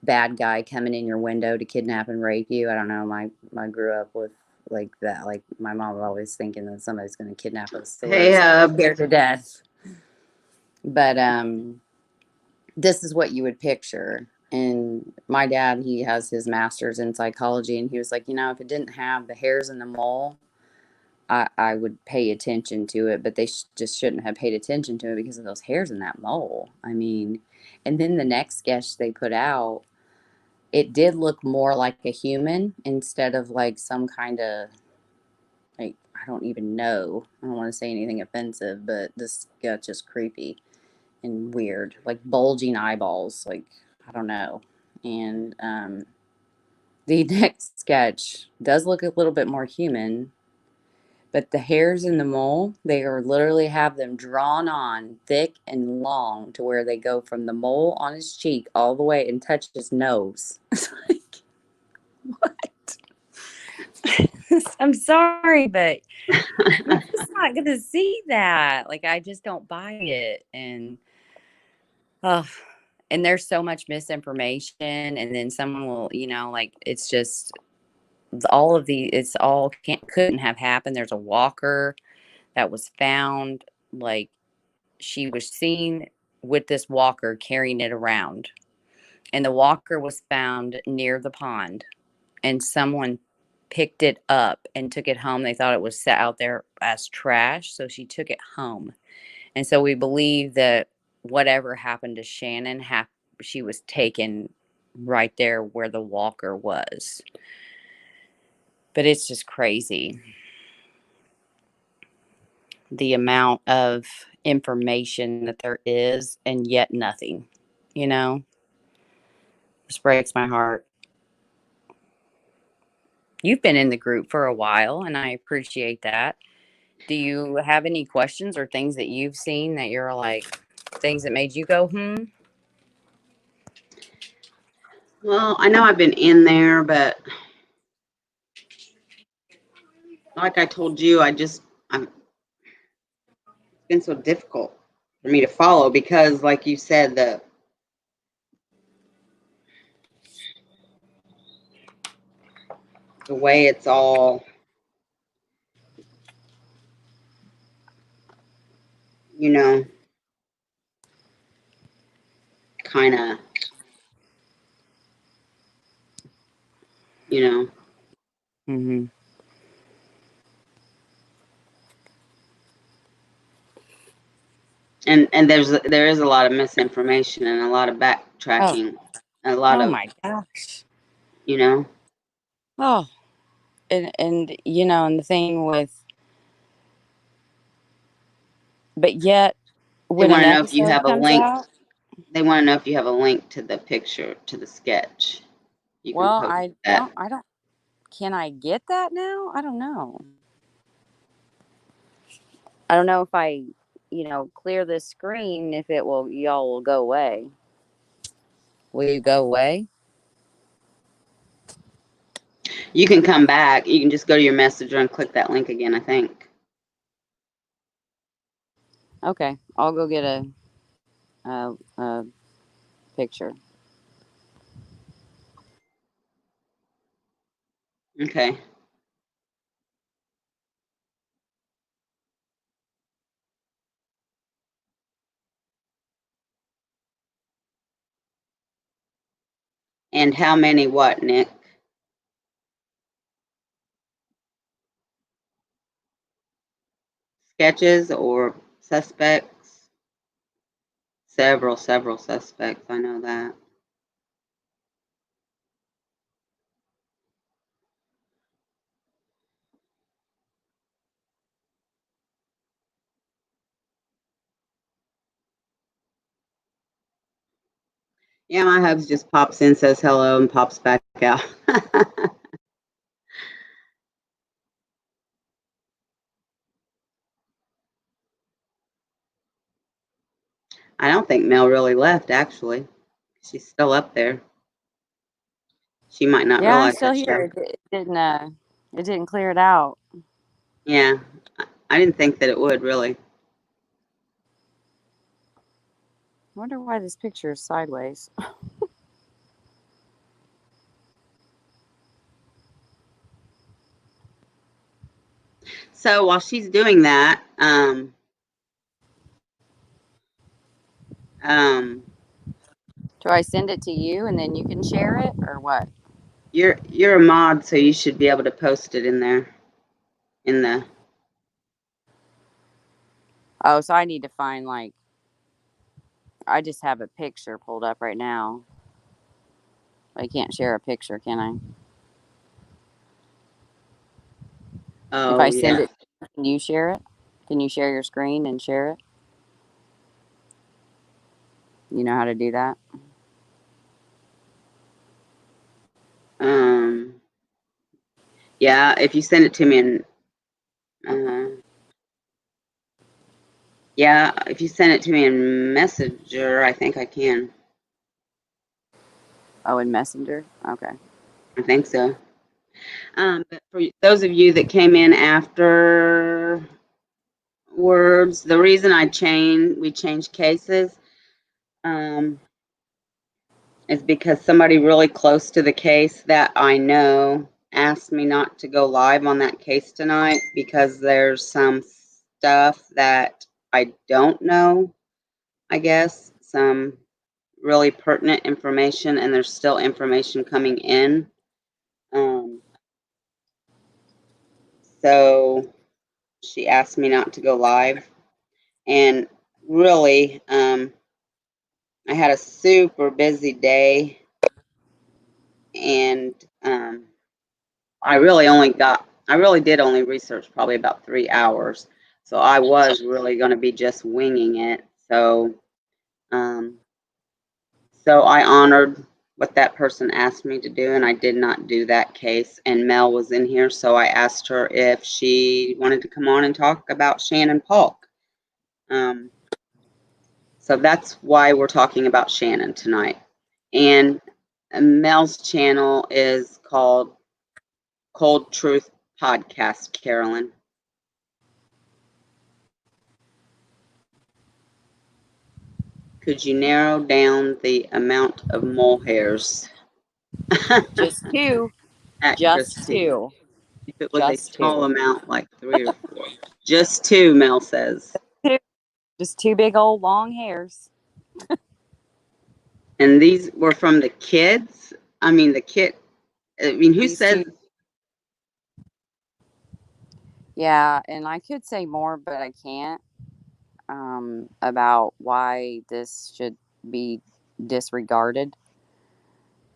bad guy coming in your window to kidnap and rape you. I don't know. My grew up with like that. Like my mom was always thinking that somebody's going to kidnap us, so we're Hey, scared to death. But this is what you would picture. And my dad, he has his master's in psychology, and he was like, you know, if it didn't have the hairs in the mole, I would pay attention to it, but they just shouldn't have paid attention to it because of those hairs in that mole. I mean, and then the next sketch they put out, it did look more like a human instead of like some kind of like I don't even know. I don't want to say anything offensive, but this sketch is creepy and weird, like bulging eyeballs, like I don't know. And the next sketch does look a little bit more human, but the hairs in the mole, they are literally have them drawn on thick and long to where they go from the mole on his cheek all the way and touch his nose. It's like, what? I'm sorry, but you're just not going to see that. Like, I just don't buy it. Oh, and there's so much misinformation. And then someone will, you know, like, it's just all of the, it's all couldn't have happened. There's a walker that was found, like, she was seen with this walker carrying it around. And the walker was found near the pond. And someone picked it up and took it home. They thought it was set out there as trash. So she took it home. And so we believe that whatever happened to Shannon, she was taken right there where the walker was. But it's just crazy, the amount of information that there is and yet nothing, you know? This breaks my heart. You've been in the group for a while, and I appreciate that. Do you have any questions or things that you've seen that you're like, things that made you go, hmm? well, I know I've been in there, but like I told you, it's been so difficult for me to follow because, like you said, the way it's all, you know, kind of, you know, Mm-hmm. and there is a lot of misinformation and a lot of Oh, backtracking, a lot oh of, my gosh. you know. Oh, and you know, and the thing with, but yet They when want an to know if you episode have a comes link. out, They want to know if you have a link to the picture, to the sketch. You can well, post I that. don't, I don't, can I get that now? I don't know. I don't know if I, you know, clear this screen, if it will, y'all will go away. Will you go away? You can come back. You can just go to your messenger and click that link again, I think. Okay, I'll go get a picture. Okay. And how many what, Nick? Sketches or suspects? Several suspects. I know that. Yeah, my hubs just pops in, says hello, and pops back out. I don't think Mel really left, actually. She's still up there. She might not Yeah, I'm realize still her here. show. It didn't clear it out. Yeah, I didn't think that it would, really. wonder why this picture is sideways. So while she's doing that, Do I send it to you and then you can share it, or what? you're a mod, so you should be able to post it in there in the. Oh, so I need to find, like, I just have a picture pulled up right now. I can't share a picture, can I? If I Oh send yeah. it, can you share it? Can you share your screen and share it? You know how to do that? Yeah. If you send it to me in. Yeah, if you send it to me in Messenger, I think I can. Oh, in Messenger? Okay. I think so. But for those of you that came in afterwards, the reason we changed cases, is because somebody really close to the case that I know asked me not to go live on that case tonight because there's some stuff that I don't know, I guess, some really pertinent information, and there's still information coming in. So she asked me not to go live. And really, I had a super busy day, and I really did only research probably about 3 hours. So I was really going to be just winging it. Um, so I honored what that person asked me to do, and I did not do that case. And Mel was in here, so I asked her if she wanted to come on and talk about Shannon Paulk. So that's why we're talking about Shannon tonight. And Mel's channel is called Cold Truth Podcast, Carolyn. Could you narrow down the amount of mole hairs Just two. at Just Christine? two. If it was a Just tall two. amount, like 3 or 4. Just 2, Mel says. Two. Just two big old long hairs. And these were from the kids? I mean, who These two. said? Yeah, and I could say more, but I can't, about why this should be disregarded.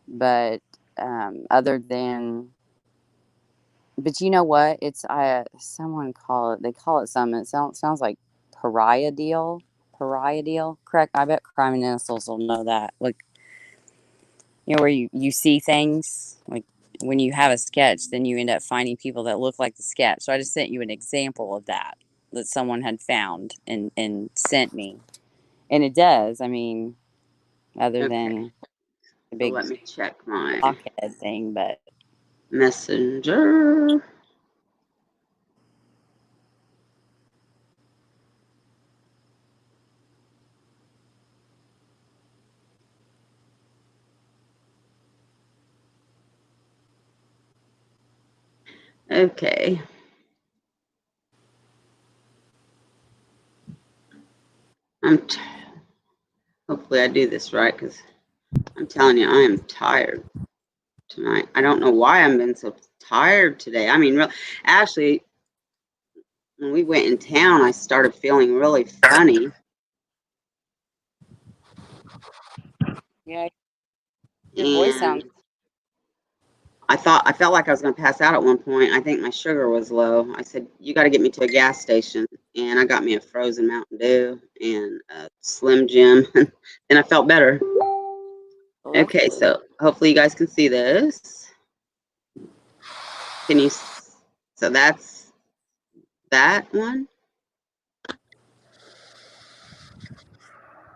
But other than, but you know what? It's someone they call it something. It sounds like pariah deal. Pariah deal. Correct. I bet criminals will know that. Like, where you see things like when you have a sketch, then you end up finding people that look like the sketch. So I just sent you an example of that someone had found and sent me, and it does. I mean, other Okay, than the so big let me check my blockhead thing, but messenger. Okay. Hopefully I do this right, because I'm telling you, I am tired tonight. I don't know why I'm been so tired today. I mean, actually, when we went in town, I started feeling really funny. yeah, your voice sounds. And I felt like I was going to pass out at one point. I think my sugar was low. I said, "You got to get me to a gas station." And I got me a frozen Mountain Dew and a Slim Jim. And I felt better. Okay, so hopefully you guys can see this. Can you? So that's that one.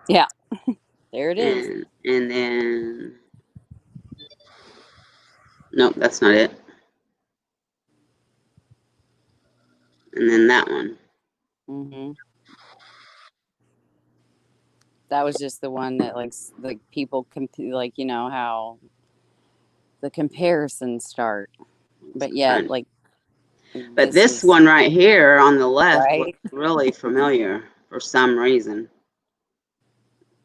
Yeah, there it is. And then nope, that's not it. And then that one. Mm-hmm. That was just the one that like people like how the comparisons start. It's But yet, funny. like But this this is one right here on the left looks right. really familiar for some reason.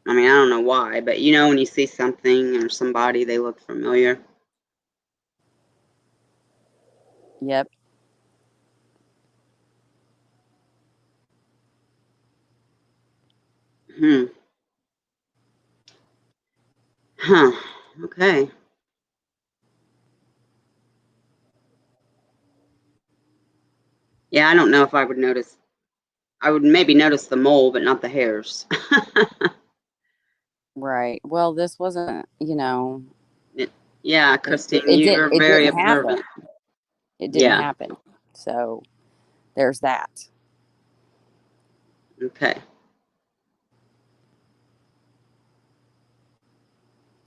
I mean, I don't know why, but you know when you see something or somebody, they look familiar. Yep. Hmm. Huh. Okay. Yeah, I don't know if I would notice. I would maybe notice the mole, but not the hairs. Right. Well, this wasn't. It- yeah, Christine, you're It very didn't happen. observant. It didn't Yeah. happen. So there's that. Okay.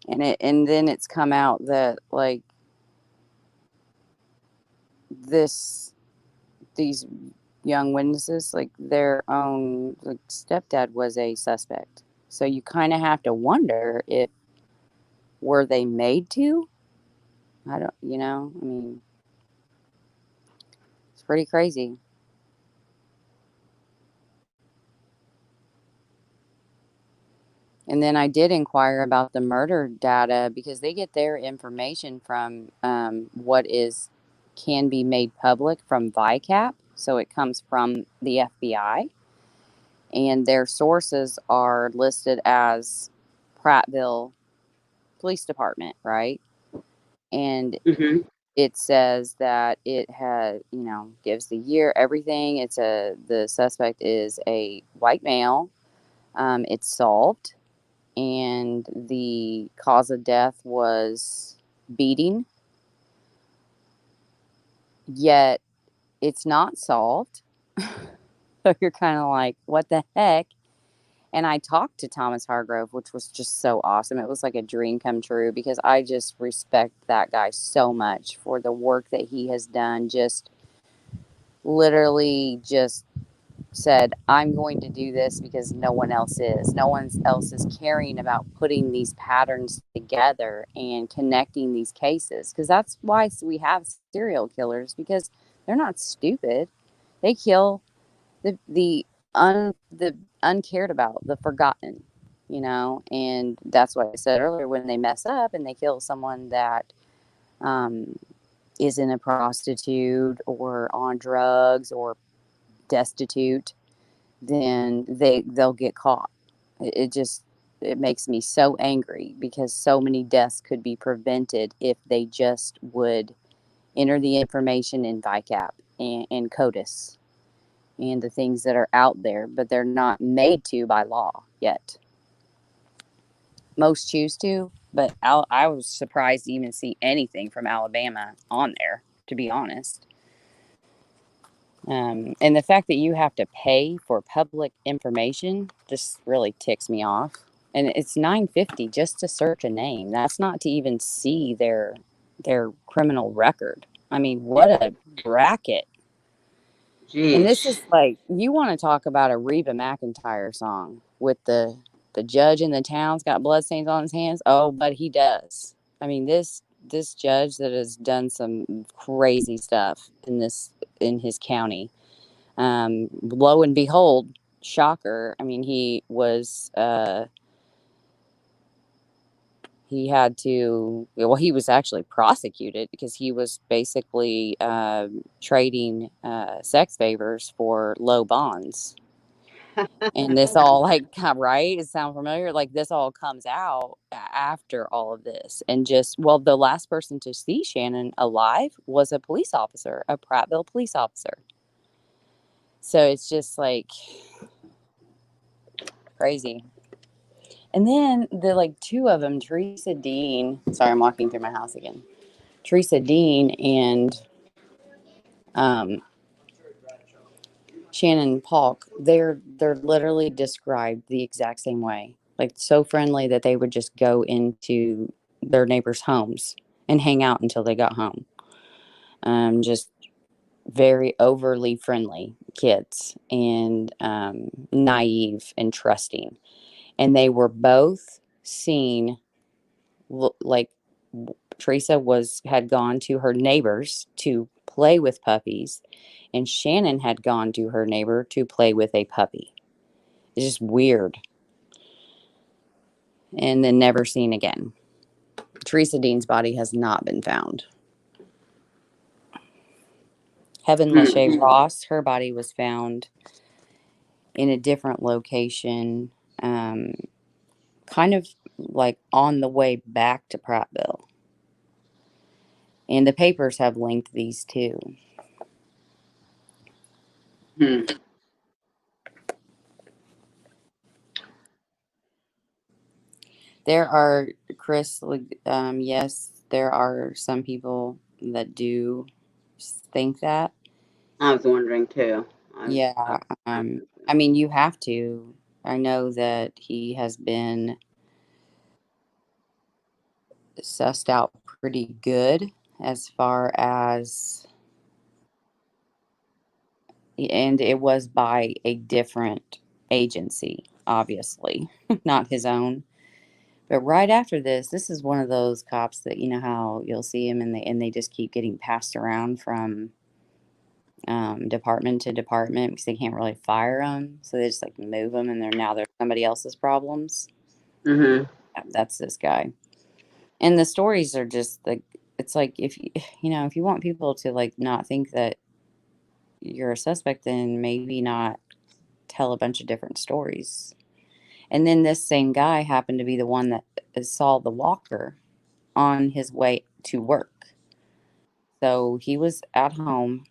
And then it's come out that like this these young witnesses, like their own like stepdad was a suspect. So you kind of have to wonder if were they made to? I don't, I mean, it's pretty crazy. And then I did inquire about the murder data because they get their information from what is can be made public from VICAP. So it comes from the FBI, and their sources are listed as Prattville Police Department, right? And Mhm. it says that it had, gives the year, everything. The suspect is a white male. It's solved, and the cause of death was beating. Yet it's not solved. So you're kind of like, what the heck? And I talked to Thomas Hargrove, which was just so awesome. It was like a dream come true because I just respect that guy so much for the work that he has done. Just literally just said, I'm going to do this because no one else is. No one else is caring about putting these patterns together and connecting these cases. Because that's why we have serial killers, because they're not stupid. They kill the uncared about, the forgotten, and that's what I said earlier. When they mess up and they kill someone that um, isn't a prostitute or on drugs or destitute, then they'll get caught. It just it makes me so angry because so many deaths could be prevented if they just would enter the information in VICAP and CODIS and the things that are out there, but they're not made to by law yet. Most choose to, but I was surprised to even see anything from Alabama on there, to be honest. And the fact that you have to pay for public information just really ticks me off. And it's $9.50 just to search a name. That's not to even see their criminal record. I mean, what a racket! And this Jeez. is like, you want to talk about a Reba McEntire song with the judge in the town's got bloodstains on his hands. Oh, but he does. I mean, this judge that has done some crazy stuff in his county. Lo and behold, shocker. I mean, he had to, well, he was actually prosecuted because he was basically trading sex favors for low bonds. And this all like right? It sound familiar? Like this all comes out after all of this. And just well, the last person to see Shannon alive was a police officer, a Prattville police officer. So it's just like crazy. And then the like two of them, Teresa Dean. Sorry, I'm walking through my house again. Teresa Dean and um, Shannon Paulk. They're literally described the exact same way. Like so friendly that they would just go into their neighbors' homes and hang out until they got home. Just very overly friendly kids and naive and trusting. And they were both seen, like, Teresa had gone to her neighbors to play with puppies, and Shannon had gone to her neighbor to play with a puppy. It's just weird. And then never seen again. Teresa Dean's body has not been found. Heaven Lachey Ross, her body was found in a different location, um, kind of like on the way back to Prattville. And the papers have linked these too. Hmm. There are, Chris, yes, there are some people that do think that. I was wondering too. I Yeah. I mean, you have to. I know that he has been sussed out pretty good as far as, and it was by a different agency, obviously, not his own. But right after this is one of those cops that, you know how you'll see him and they just keep getting passed around from department to department because they can't really fire them, so they just like move them, and they're somebody else's problems. Mm-hmm. That's this guy, and the stories are just like, it's like, if you, if you want people to like not think that you're a suspect, then maybe not tell a bunch of different stories. And then this same guy happened to be the one that saw the walker on his way to work. So he was at home.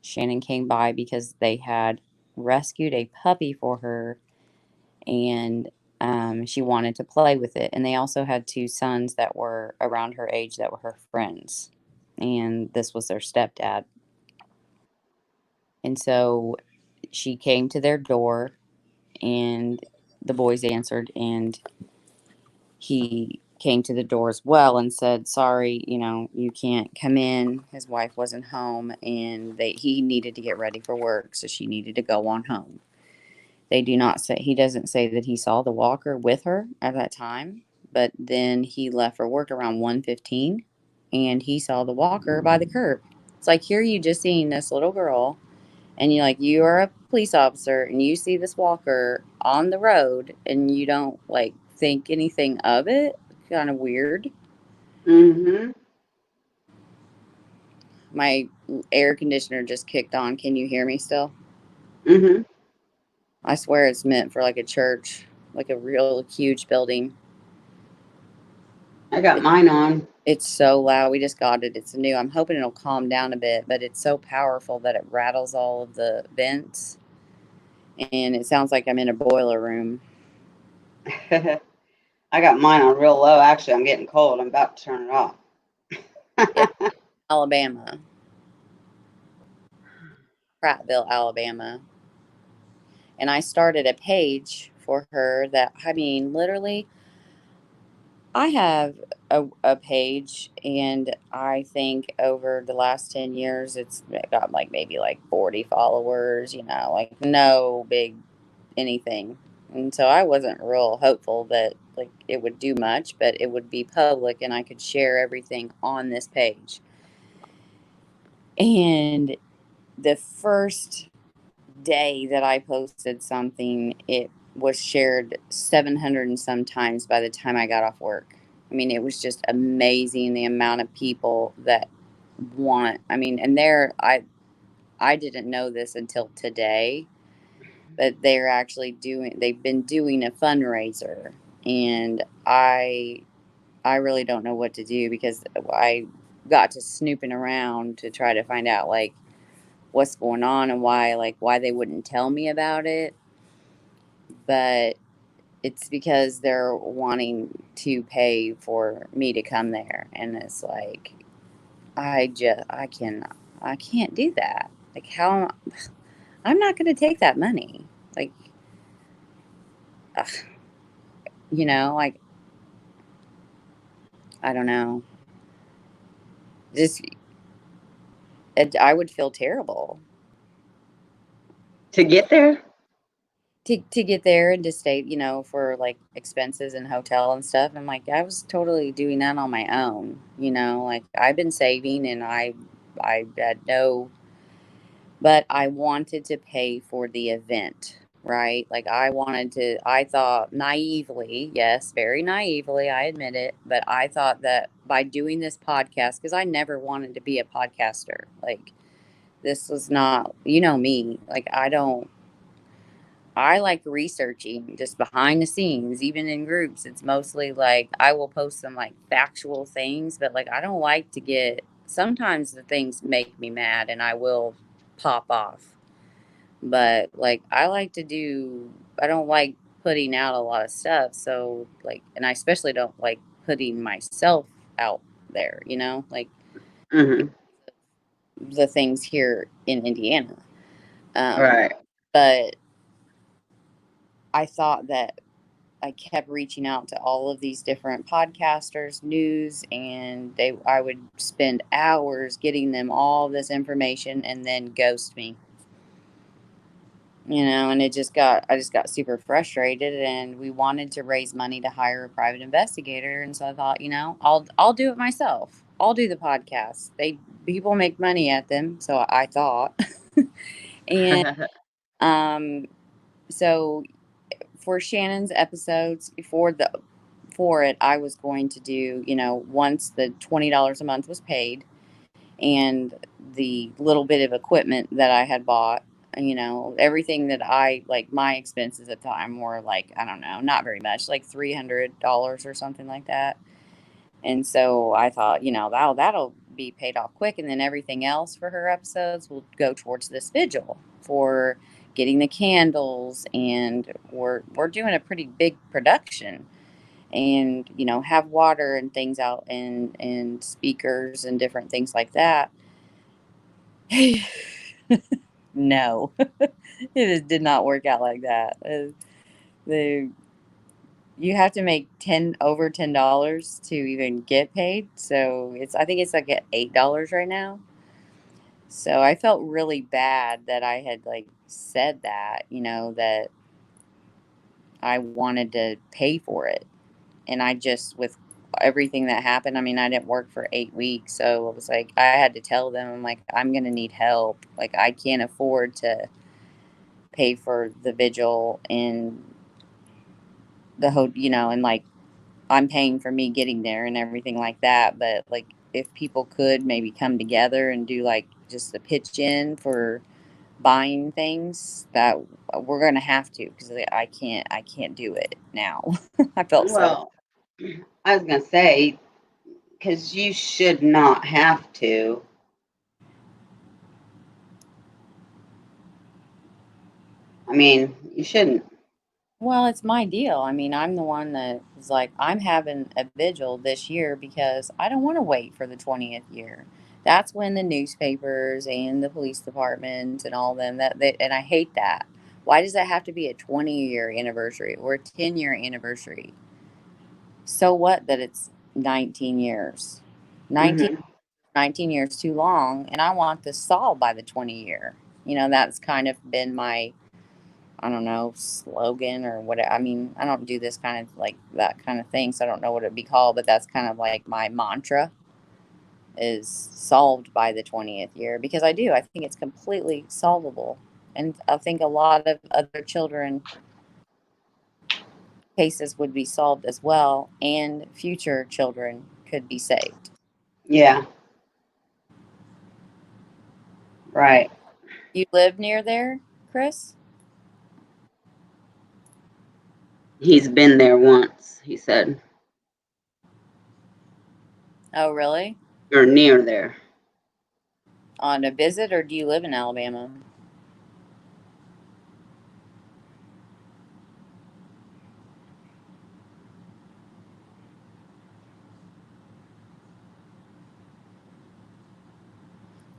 Shannon came by because they had rescued a puppy for her, and she wanted to play with it. And they also had two sons that were around her age that were her friends. And this was their stepdad. And so she came to their door, and the boys answered, and he came to the door as well and said, "Sorry, you can't come in." His wife wasn't home, and he needed to get ready for work, so she needed to go on home. They do not say He doesn't say that he saw the walker with her at that time, but then he left for work around 1:15, and he saw the walker by the curb. It's like, here you just seen this little girl, and you are a police officer, and you see this walker on the road, and you don't like think anything of it. Kind of weird. Mm-hmm. My air conditioner just kicked on. Can you hear me still? Mm-hmm. I swear it's meant for like a church, like a real huge building. I got mine on. It's so loud. We just got it. It's new. I'm hoping it'll calm down a bit, but it's so powerful that it rattles all of the vents, and it sounds like I'm in a boiler room. I got mine on real low. Actually, I'm getting cold. I'm about to turn it off. It's Alabama, Prattville, Alabama. And I started a page for her that, I mean, literally, I have a page, and I think over the last 10 years, it's got like maybe like 40 followers, like no big anything. And so I wasn't real hopeful that like it would do much, but it would be public and I could share everything on this page. And the first day that I posted something, it was shared 700 and some times by the time I got off work. I mean, it was just amazing the amount of people that I mean, and I didn't know this until today, but they've been doing a fundraiser, and I really don't know what to do because I got to snooping around to try to find out like what's going on and why they wouldn't tell me about it. But it's because they're wanting to pay for me to come there, and it's like I can't do that. Like, how I'm not going to take that money. Like, ugh, like, I don't know. Just I would feel terrible. To get there? to get there and to stay, for like expenses and hotel and stuff. I'm like, I was totally doing that on my own, like I've been saving and I had no, but I wanted to pay for the event, right? Like I thought naively, yes, very naively, I admit it, but I thought that by doing this podcast, because I never wanted to be a podcaster, like this was not, me, like I like researching just behind the scenes, even in groups. It's mostly like I will post some like factual things, but like I don't like to get, sometimes the things make me mad and I will pop off. But like I like to do, I don't like putting out a lot of stuff. So like, and I especially don't like putting myself out there, like Hmm. the things here in Indiana. Um, Right. but I thought that I kept reaching out to all of these different podcasters, news, and I would spend hours getting them all this information and then ghost me. And I just got super frustrated, and we wanted to raise money to hire a private investigator, and so I thought, I'll do it myself. I'll do the podcast. People make money at them, so I thought. And um so for Shannon's episodes for it, I was going to do, once the $20 a month was paid and the little bit of equipment that I had bought, everything that I like, my expenses at the time were like, I don't know, not very much, like $300 or something like that. And so I thought, that'll be paid off quick. And then everything else for her episodes will go towards this vigil for getting the candles. And we're doing a pretty big production, and, have water and things out, and speakers and different things like that. No, did not work out like that. The You have to make over $10 to even get paid. So I think it's like at $8 right now. So I felt really bad that I had like said that, that I wanted to pay for it. And I just, with everything that happened, I mean, I didn't work for 8 weeks. So it was like, I had to tell them, I'm like, I'm going to need help. Like, I can't afford to pay for the vigil and and like, I'm paying for me getting there and everything like that. But like, if people could maybe come together and do like just a pitch in for buying things, that we're going to have to, because I can't do it now. I felt so. Well, I was gonna say, because you should not have to. I mean, you shouldn't. Well, it's my deal. I mean, I'm the one that was like, I'm having a vigil this year because I don't want to wait for the 20th year. That's when the newspapers and the police departments and all them and I hate that. Why does that have to be a 20-year anniversary or a 10-year anniversary? So what that it's 19 years? 19, Hmm. 19 years too long, and I want this solved by the 20 year. That's kind of been my, I don't know, slogan or what. I mean, I don't do this kind of like that kind of thing, so I don't know what it'd be called, but that's kind of like my mantra, is solved by the 20th year, because I do. I think it's completely solvable. And I think a lot of other children cases would be solved as well, and future children could be saved. Yeah, right. You live near there, Chris? He's been there once, he said, Oh, really? or near there. On a visit, or do you live in Alabama?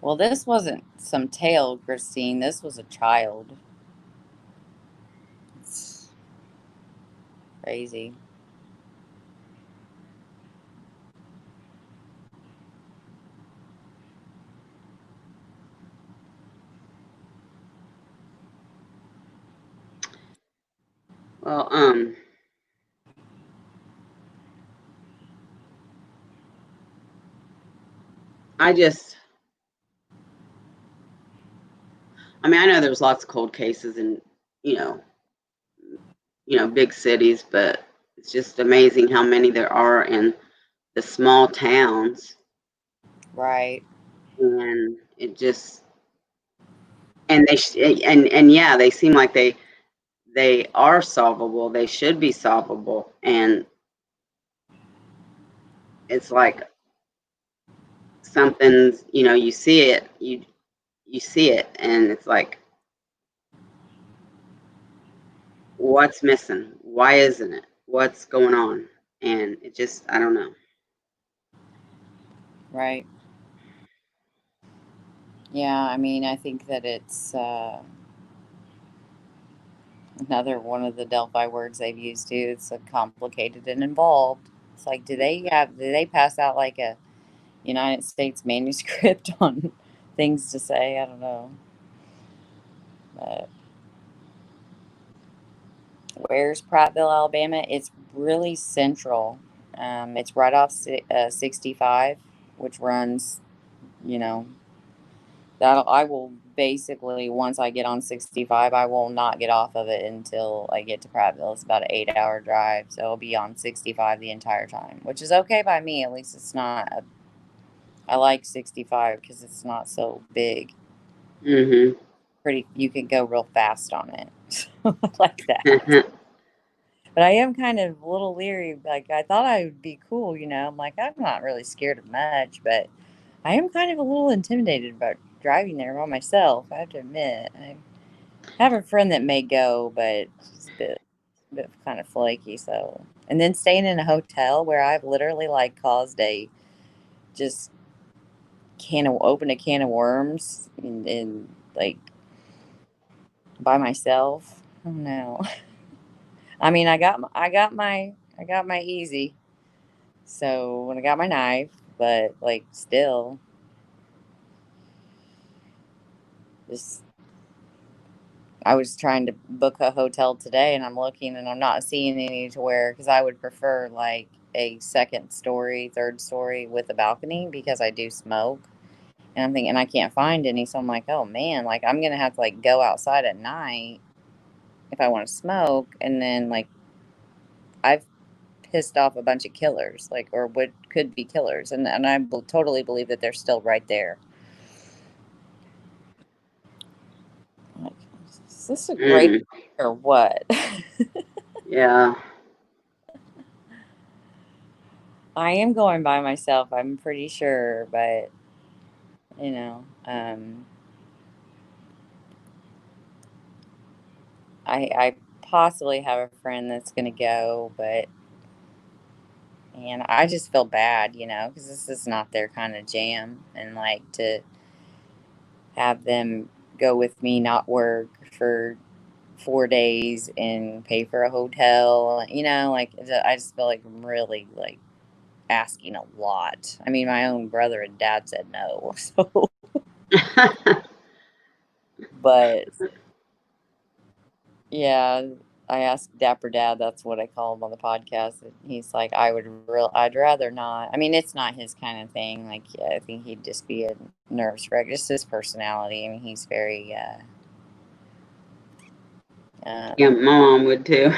Well, this wasn't some tale, Christine. This was a child. It's crazy. Well, I just, I mean, I know there's lots of cold cases in, you know, big cities, but it's just amazing how many there are in the small towns, Right. and it just, and and yeah, they seem like they are solvable. They should be solvable, and it's like something's, you see it, you see it, and it's like, what's missing? Why isn't it? What's going on? And it just, I don't know. Right. Yeah, I mean, I think that it's another one of the Delphi words they've used too. It's complicated and involved. It's like, do they pass out like a United States manuscript on things to say? I don't know. But where's Prattville, Alabama? It's really central. It's right off 65, which runs, you know, that I will basically, once I get on 65, I will not get off of it until I get to Prattville. It's about an 8 hour drive. So I'll be on 65 the entire time, which is okay by me. At least it's not, I like 65 because it's not so big. Mm-hmm. You can go real fast on it. So I like that. But I am kind of a little leery. Like, I thought I would be cool, I'm like, I'm not really scared of much, but I am kind of a little intimidated about driving there by myself. I have to admit. I have a friend that may go, but she's a bit kind of flaky. So, and then staying in a hotel where I've literally like caused a just open a can of worms and like by myself. Oh no. I mean, I got my easy. So when I got my knife, but like still, just I was trying to book a hotel today, and I'm looking, and I'm not seeing any to where because I would prefer like a second story, third story with a balcony because I do smoke, and I'm thinking I can't find any, so I'm like, oh man, like I'm gonna have to like go outside at night if I want to smoke, and then like I've pissed off a bunch of killers, like or what could be killers, and I totally believe that they're still right there. Like, is this a great Mm. or what? Yeah. I am going by myself, I'm pretty sure, but you know, I possibly have a friend that's gonna go, but and I just feel bad, because this is not their kind of jam, and like to have them go with me, not work for 4 days and pay for a hotel, like I just feel like I'm really like asking a lot. I mean, my own brother and dad said no, so but yeah, I asked Dapper Dad. That's what I call him on the podcast. And he's like, I'd rather not. I mean, it's not his kind of thing. Like, yeah, I think he'd just be a nervous wreck. Just his personality. I mean, he's very, Yeah, um, my mom would too.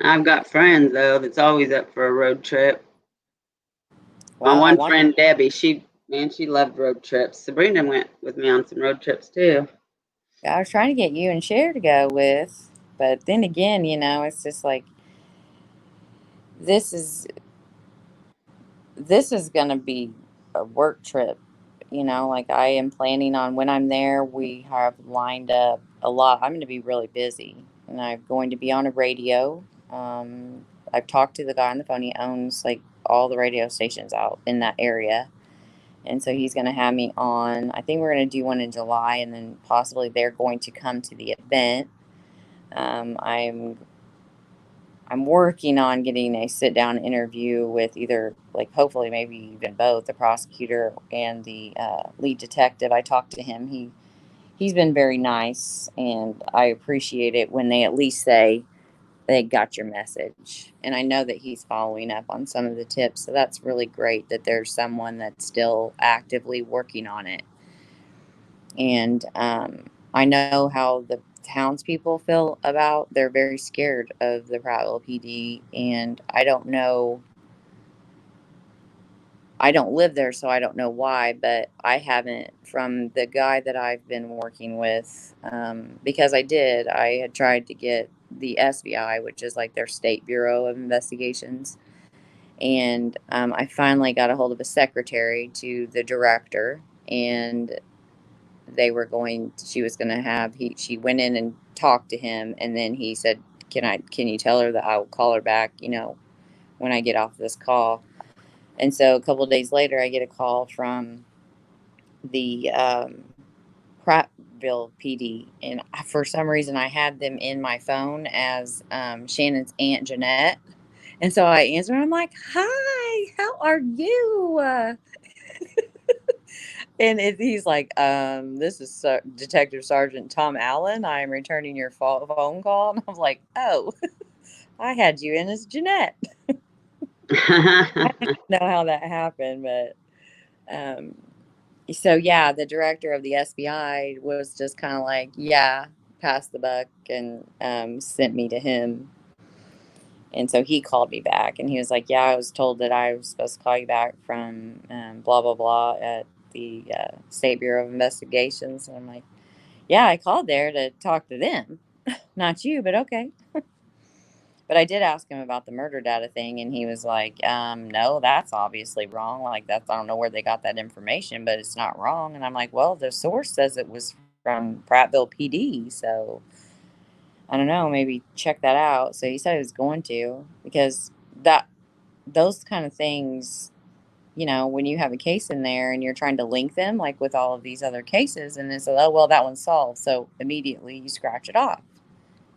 I've got friends though that's always up for a road trip. My well, I one want. friend Debbie, she loved road trips. Sabrina went with me on some road trips too. I was trying to get you and Cher to go with, but then again, it's just like this is this is gonna be a work trip. Like I am planning on when I'm there, we have lined up a lot. I'm going to be really busy, and I'm going to be on a radio. I've talked to the guy on the phone. He owns like all the radio stations out in that area, and so he's going to have me on. I think we're going to do one in July, and then possibly they're going to come to the event. I'm working on getting a sit down interview with either, like, hopefully, maybe even both the prosecutor and the lead detective. I talked to him. He he's been very nice, and I appreciate it when they at least say they got your message. And I know that he's following up on some of the tips, so that's really great that there's someone that's still actively working on it. And I know how the townspeople feel about. They're very scared of the Prattville PD, and I don't know. I don't live there, so I don't know why, but I haven't, from the guy that I've been working with, because I had tried to get the SBI, which is like their State Bureau of Investigations. And I finally got a hold of a secretary to the director, and she was going to have, she went in and talked to him, and then he said, can you tell her that I will call her back, when I get off this call. And so a couple of days later, I get a call from the Prattville PD, and for some reason, I had them in my phone as Shannon's Aunt Jeanette. And so I answer, and I'm like, "Hi, how are you?" And he's like, "This is Detective Sergeant Tom Allen. I am returning your phone call." And I'm like, "Oh, I had you in as Jeanette." I don't know how that happened, but so yeah, the director of the SBI was just kind of like, yeah, pass the buck, and sent me to him. And so he called me back, and he was like, yeah, I was told that I was supposed to call you back from blah blah blah at the State Bureau of Investigations. And I'm like, yeah, I called there to talk to them, not you, but okay. But I did ask him about the murder data thing, and he was like, no, that's obviously wrong. Like, I don't know where they got that information, but it's not wrong. And I'm like, well, the source says it was from Prattville PD. So I don't know, maybe check that out. So he said he was going to, because those kind of things, when you have a case in there and you're trying to link them, like with all of these other cases, and it's, oh, well, that one's solved. So immediately you scratch it off.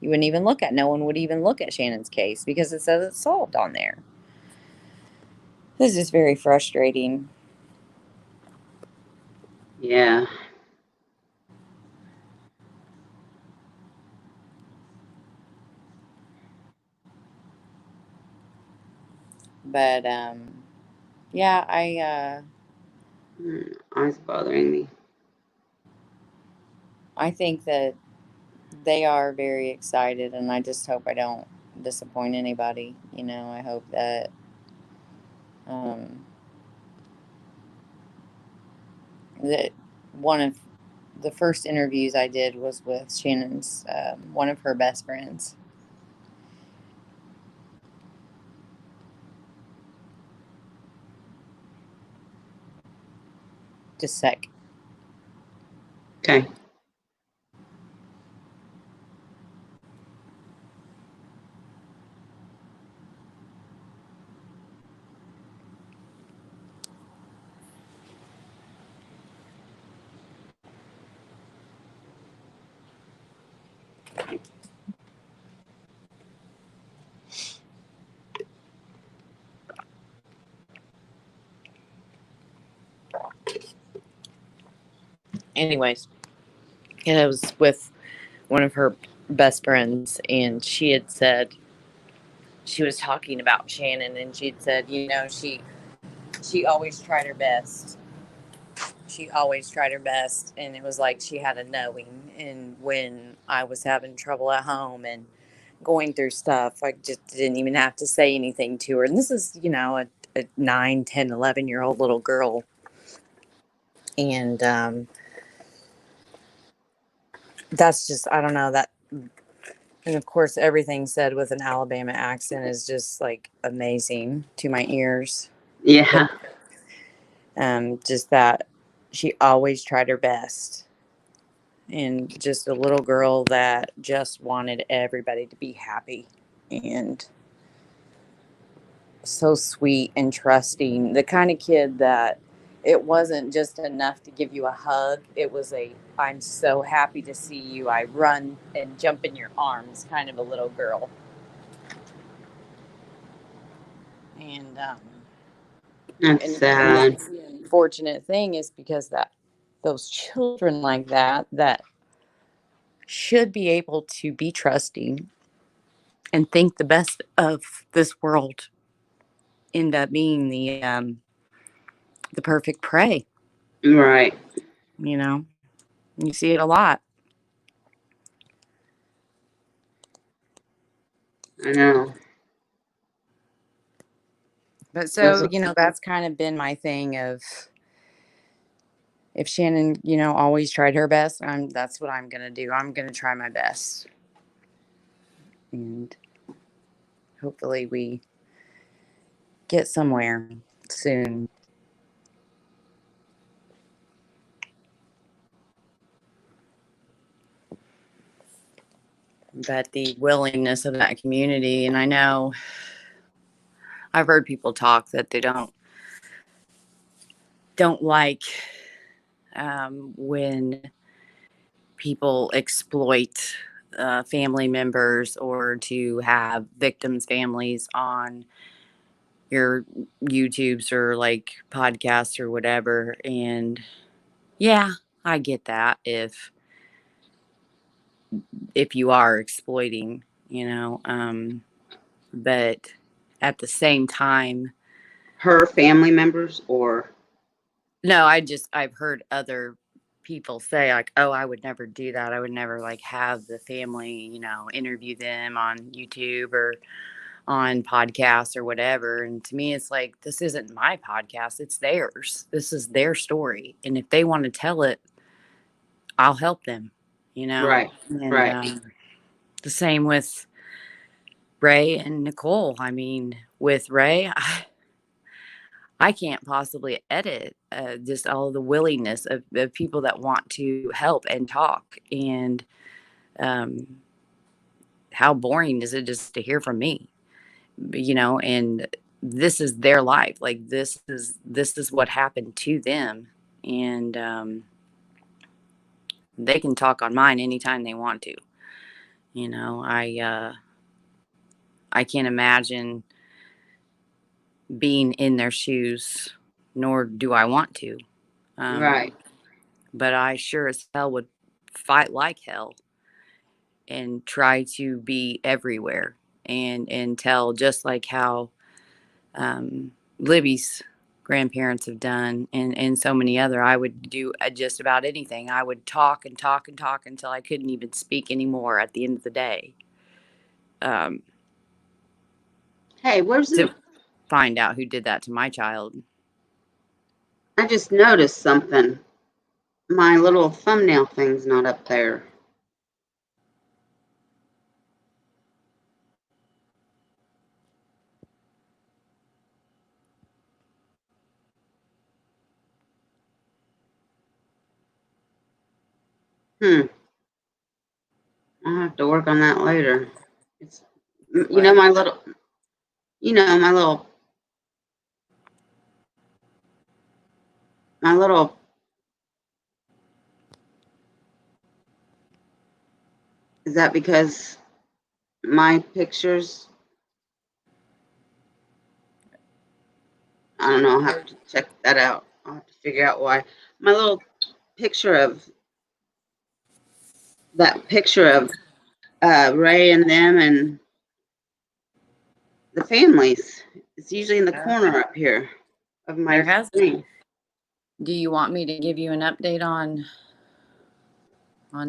No one would even look at Shannon's case because it says it's solved on there. This is very frustrating. Yeah. But yeah, Eyes bothering me. I think that they are very excited, and I just hope I don't disappoint anybody. I hope that um, that one of the first interviews I did was with Shannon's one of her best friends. Just a sec. Okay. Anyways, and it was with one of her best friends, and she had said, she was talking about Shannon, and she'd said, she always tried her best. She always tried her best, and it was like she had a knowing. And when I was having trouble at home and going through stuff, I just didn't even have to say anything to her. And this is, a 9, 10, 11-year-old little girl. And that's just, I don't know, that. And of course, everything said with an Alabama accent is just like amazing to my ears. Yeah. Just that she always tried her best, and just a little girl that just wanted everybody to be happy, and so sweet and trusting. The kind of kid that it wasn't just enough to give you a hug. It was I'm so happy to see you. I run and jump in your arms kind of a little girl. And That's sad. that's the unfortunate thing, is because that those children like that should be able to be trusting and think the best of this world end up being the perfect prey. Right. You know, you see it a lot. I know. But Those so, that's kind of been my thing of if Shannon, always tried her best, that's what I'm going to do. I'm going to try my best. And hopefully we get somewhere soon. But the willingness of that community, and I know I've heard people talk that they don't like when people exploit family members or to have victims' families on your YouTubes or like podcasts or whatever. And yeah, I get that if you are exploiting, but at the same time, her family members or no, I've heard other people say like, oh, I would never do that. I would never like have the family, interview them on YouTube or on podcasts or whatever. And to me, it's like, this isn't my podcast. It's theirs. This is their story. And if they want to tell it, I'll help them, right, and right, the same with Ray and Nicole. I mean, with Ray, I can't possibly edit just all the willingness of people that want to help and talk. And um, how boring is it just to hear from me? And this is their life. Like this is what happened to them, and they can talk on mine anytime they want to. I can't imagine being in their shoes, nor do I want to. right, But I sure as hell would fight like hell and try to be everywhere and tell, just like how Libby's grandparents have done, and so many other. I would do just about anything. I would talk and talk and talk until I couldn't even speak anymore at the end of the day, um, hey, where's to the find out who did that to my child. I just noticed something. My little thumbnail thing's not up there. Hmm, I'll have to work on that later. It's you know What? my little my little is that because my pictures, I don't know, I'll have to check that out. I'll have to figure out why. My little picture of that picture of Ray and them and the families. It's usually in the Yeah. corner up here of my There has. screen. Do you want me to give you an update on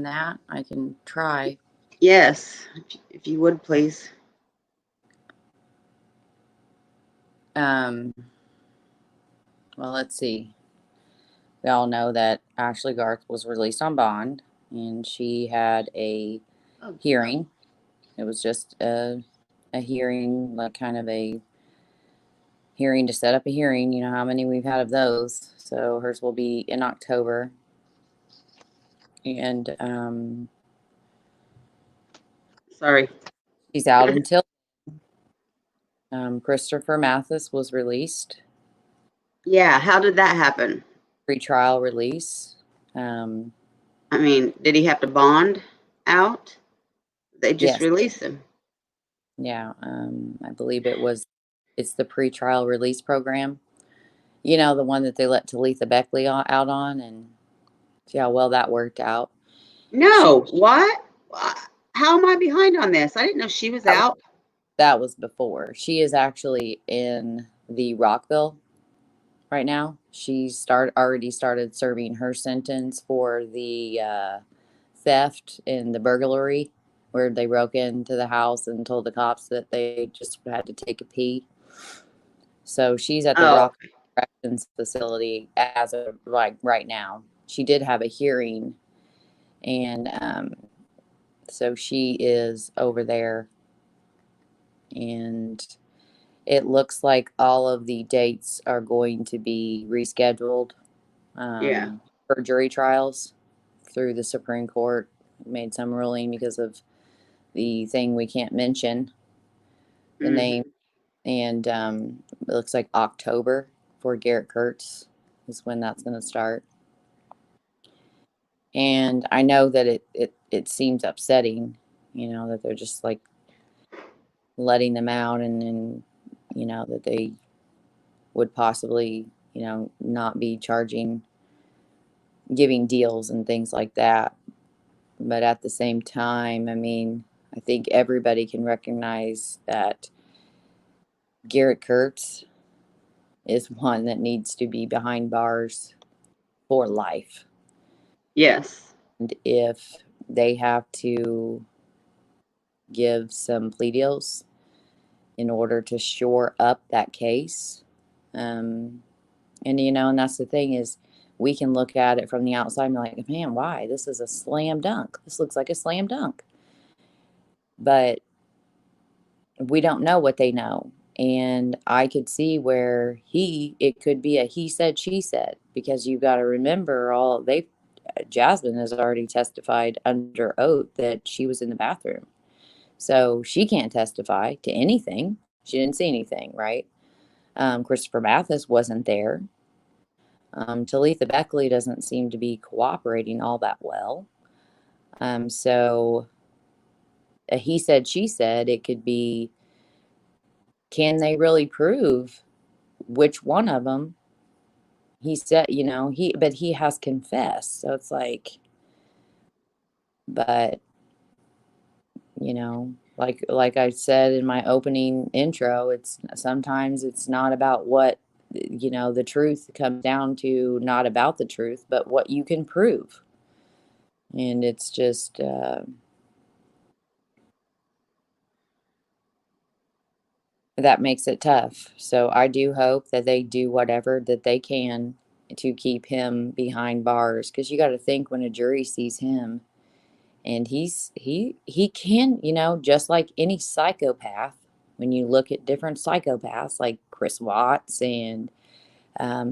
that? I can try. Yes, if you would please. Um, well, let's see. We all know that Ashley Garth was released on bond, and she had a Oh, hearing. It was just a hearing, like kind of a hearing to set up a hearing. You know how many we've had of those. So hers will be in October, and sorry. she's out until Christopher Mathis was released, Yeah, how did that happen? pre-trial release. Um, I mean, did he have to bond out? They just yes, released him. yeah, I believe it's the pre-trial release program. You know, the one that they let Talitha Beckley out on, and see how well that worked out. No, what? How am I behind on this? I didn't know she was That was, out. that was before. She is actually in the Rockville right now. She already started serving her sentence for the theft and the burglary, where they broke into the house and told the cops that they just had to take a pee. So she's at the Oh, Rock Corrections Facility as of like right now. She did have a hearing, and so she is over there, and it looks like all of the dates are going to be rescheduled yeah. for jury trials through the Supreme Court. Made some ruling because of the thing we can't mention the name, Hmm. and it looks like October for Garrett Kurtz is when that's going to start. And I know that it seems upsetting, that they're just like letting them out, and that they would possibly, not be charging, giving deals and things like that. But at the same time, I mean, I think everybody can recognize that Garrett Kurtz is one that needs to be behind bars for life. Yes. And if they have to give some plea deals in order to shore up that case, and that's the thing is, we can look at it from the outside and be like, man, why? This is a slam dunk. This looks like a slam dunk. But we don't know what they know. And I could see where it could be a he said, she said, because you've got to remember Jasmine has already testified under oath that she was in the bathroom. So she can't testify to anything. She didn't see anything, right? Christopher Mathis wasn't there. Talitha Beckley doesn't seem to be cooperating all that well. So a he said, she said, it could be, can they really prove which one of them he said, but he has confessed. So it's like, but, like I said in my opening intro, it's sometimes it's not about what, the truth comes down to, not about the truth, but what you can prove. And it's just, that makes it tough. So I do hope that they do whatever that they can to keep him behind bars, because you got to think, when a jury sees him, and he can, just like any psychopath, when you look at different psychopaths like Chris Watts and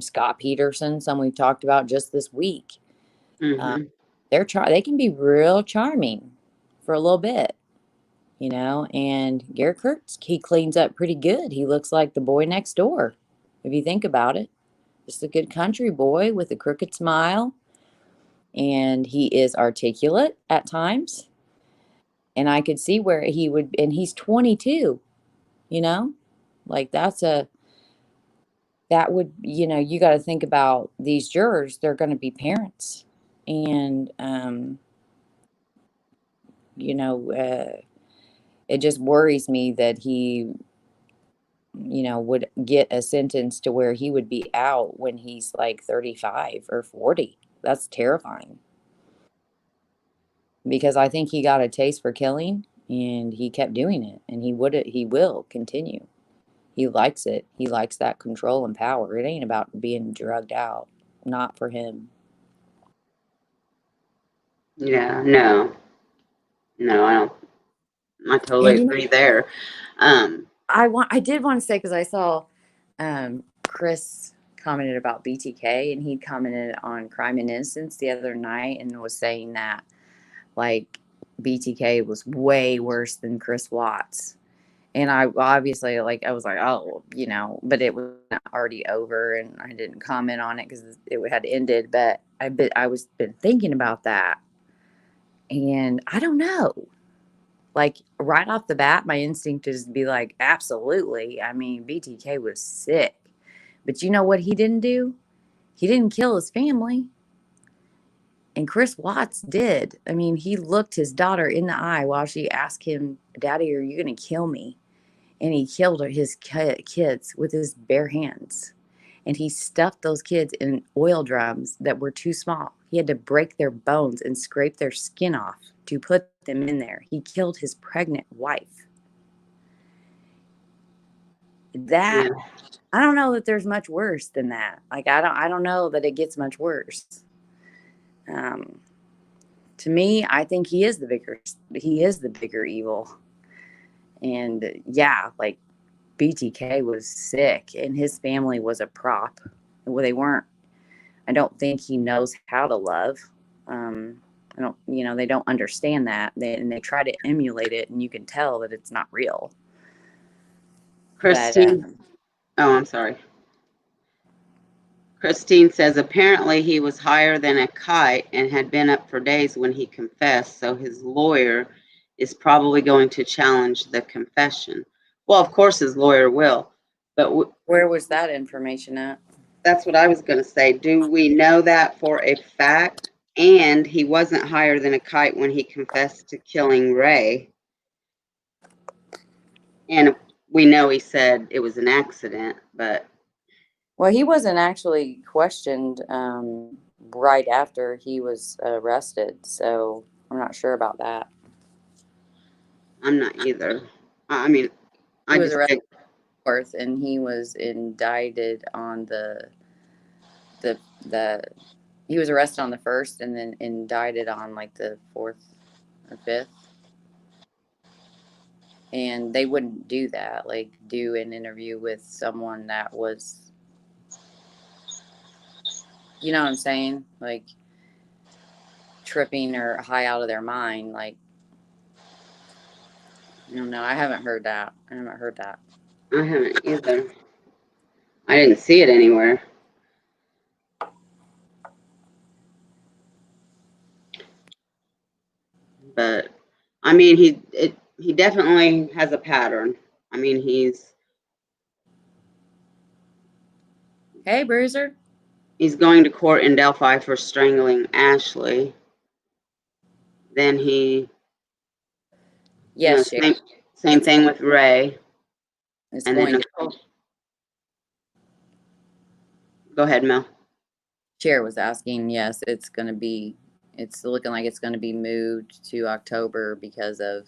Scott Peterson, some we've talked about just this week, um, Hmm. they can be real charming for a little bit. And Garrett Kurtz, he cleans up pretty good. He looks like the boy next door, if you think about it. Just a good country boy with a crooked smile. And he is articulate at times. And I could see where he would, and he's 22, you know? Like that would, you got to think about these jurors, they're going to be parents. And, you know, uh, it just worries me that he would get a sentence to where he would be out when he's like 35 or 40. That's terrifying, because I think he got a taste for killing and he kept doing it, and he will continue. He likes it. He likes that control and power. It ain't about being drugged out. Not for him. Yeah. No. No, I don't. I totally And agree there. Um. I did want to say, because I saw Chris commented about BTK, and he commented on Crime and Innocence the other night and was saying that, like, BTK was way worse than Chris Watts. And I obviously, like, I was like, oh, but it was already over, and I didn't comment on it because it had ended. But I was been thinking about that, and I don't know. Like, right off the bat, my instinct is to be like, absolutely. I mean, BTK was sick, but you know what he didn't do? He didn't kill his family. And Chris Watts did. I mean, he looked his daughter in the eye while she asked him, Daddy, are you going to kill me? And he killed his kids with his bare hands. And he stuffed those kids in oil drums that were too small. He had to break their bones and scrape their skin off to put them in there. He killed his pregnant wife. That, Yeah. I don't know that there's much worse than that. Like, I don't know that it gets much worse. Um, to me, I think he is the bigger evil. And yeah, like BTK was sick and his family was a prop. Well, they weren't. I don't think he knows how to love. I don't, they don't understand that. And they try to emulate it, and you can tell that it's not real. But Christine. Oh, I'm sorry. Christine says apparently he was higher than a kite and had been up for days when he confessed, so his lawyer is probably going to challenge the confession. Well, of course his lawyer will, but where was that information at? that's what I was going to say. Do we know that for a fact? And he wasn't higher than a kite when he confessed to killing Ray. And we know he said it was an accident, but Well, he wasn't actually questioned right after he was arrested, so I'm not sure about that. I'm not either. I mean, He I was just arrested think, and he was indicted on the he was arrested on the 1st and then indicted on like the 4th or 5th. And they wouldn't do that, like do an interview with someone that was, you know what I'm saying, like tripping or high out of their mind. Like, I don't know. I haven't heard that. I haven't either. I didn't see it anywhere. But I mean, he definitely has a pattern. I mean, Hey, Bruiser. he's going to court in Delphi for strangling Ashley. Then Yes, Shay. same thing with Ray. It's And then going to. Nicole. Go ahead, Mel. Chair was asking. Yes, it's going to be. It's looking like it's going to be moved to October because of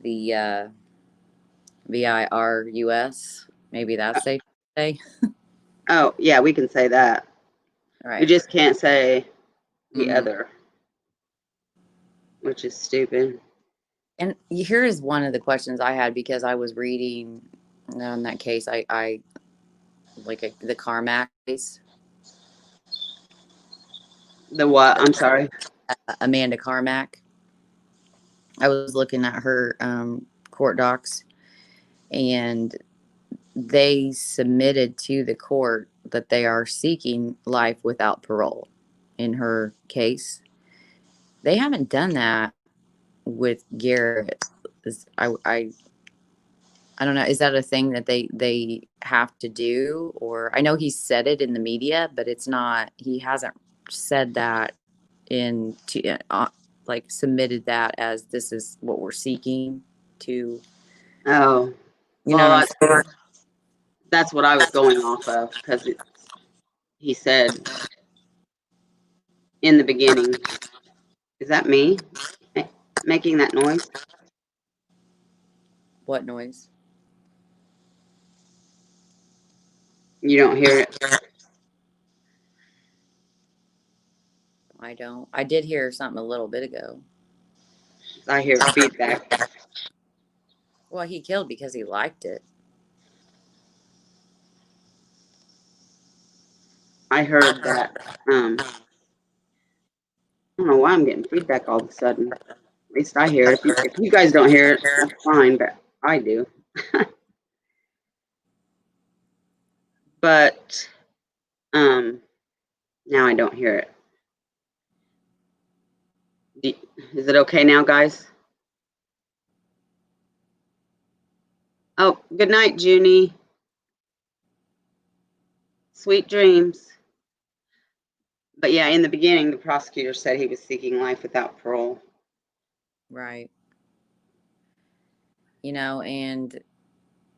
the VIRUS. Maybe that's safe to say. Oh, yeah, we can say that. Right. We just can't say the Mm-hmm. other, which is stupid. And here is one of the questions I had because I was reading on that case. I like the Carmack case. The what? I'm sorry. Amanda Carmack. I was looking at her court docs, and they submitted to the court that they are seeking life without parole in her case. They haven't done that with Garrett. I don't know. Is that a thing that they have to do? Or I know he said it in the media, but it's not. He hasn't said that in to like submitted that as this is what we're seeking to. Oh, You know what I'm well, saying? that's what I was going off of because he said in the beginning. Is that me making that noise? What noise? You don't hear it? I don't. I did hear something a little bit ago. I hear feedback. Well, he killed because he liked it. I heard that. I don't know why I'm getting feedback all of a sudden. At least I hear it. If you guys don't hear it, that's fine, but I do. But now I don't hear it. Is it okay now, guys? Oh, good night, Junie. Sweet dreams. But yeah, in the beginning, the prosecutor said he was seeking life without parole. Right. And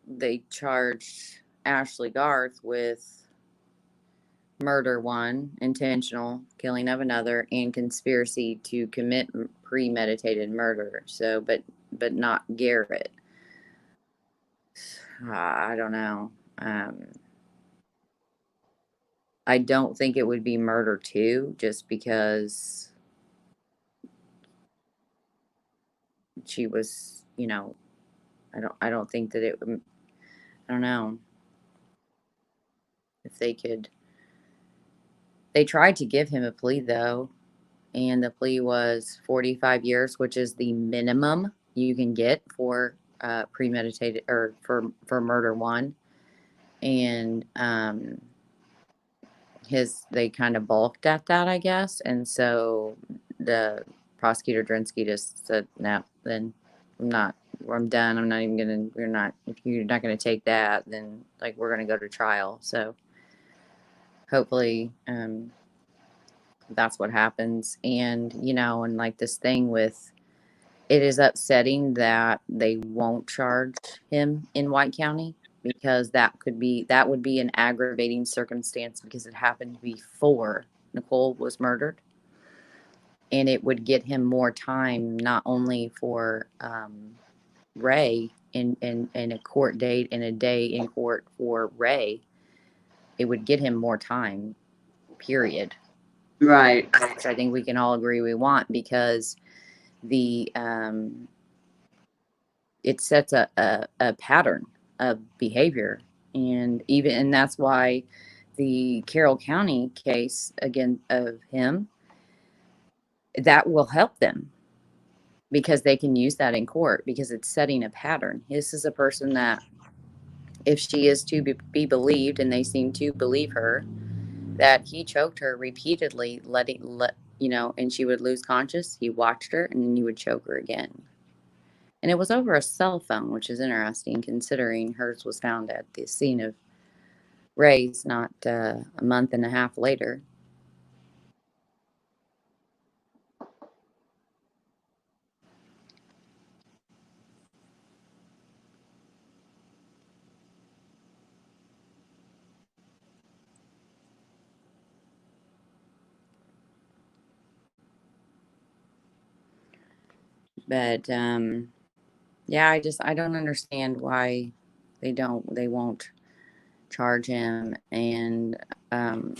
they charged Ashley Garth with murder one, intentional killing of another, and conspiracy to commit premeditated murder. So, but not Garrett. I don't know. Um, I don't think it would be murder too, just because she was, I don't think that it. I don't know if they could. They tried to give him a plea though, and the plea was 45 years, which is the minimum you can get for premeditated or for murder one. And they kind of balked at that, I guess, and so the prosecutor Drinsky just said, "No, then I'm done. I'm not even gonna. We're not. If you're not gonna take that, then like we're gonna go to trial." So hopefully, that's what happens. And like this thing with it is upsetting that they won't charge him in White County because that would be an aggravating circumstance because it happened before Nicole was murdered, and it would get him more time not only for Ray in a court date and a day in court for Ray, it would get him more time. Period. Right. Which I think we can all agree we want because the it sets a pattern of behavior. And that's why the Carroll County case again of him, that will help them because they can use that in court because it's setting a pattern. This is a person that if she is to be believed, and they seem to believe her, that he choked her repeatedly, and she would lose conscious. He watched her and then he would choke her again. And it was over a cell phone, which is interesting considering hers was found at the scene of Ray's not a month and a half later. But yeah, I don't understand why they won't charge him. And yeah.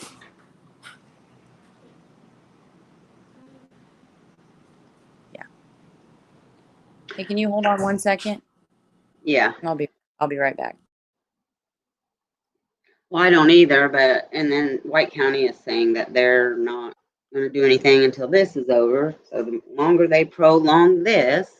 Hey, can you hold on 1 second? Yeah. I'll be right back. Well, I don't either, and then White County is saying that they're not going to do anything until this is over. So the longer they prolong this,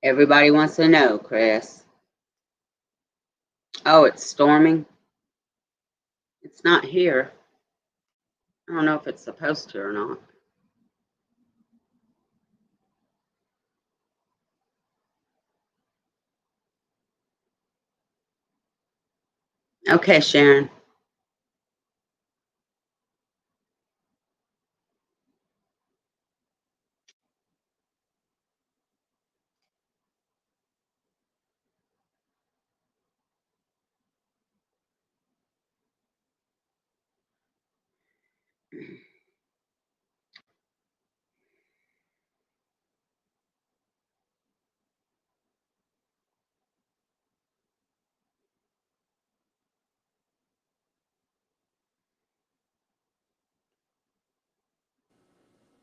everybody wants to know, Chris. Oh, it's storming. It's not here. I don't know if it's supposed to or not. Okay, Sharon.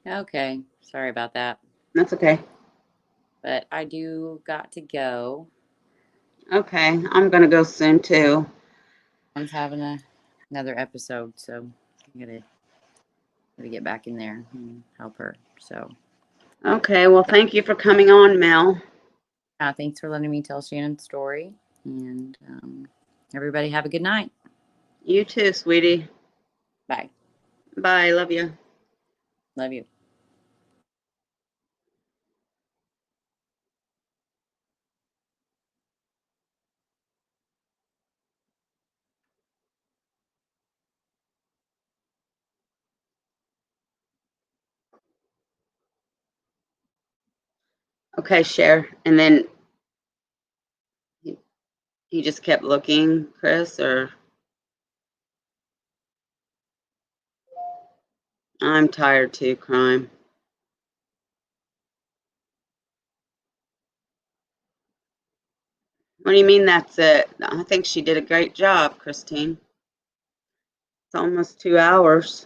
Okay. Sorry about that. That's okay. But I do got to go. Okay, I'm gonna go soon too. Mom's having another episode, so I gotta get back in there and help her. So, Okay, well, thank you for coming on, Mel. thanks for letting me tell Shannon's story. And everybody have a good night. You too, sweetie. Bye. Bye. Love you. Love you. Okay, share. And then he just kept looking, Chris, or I'm tired too, crime. What do you mean that's it? I think she did a great job, Christine. It's almost 2 hours.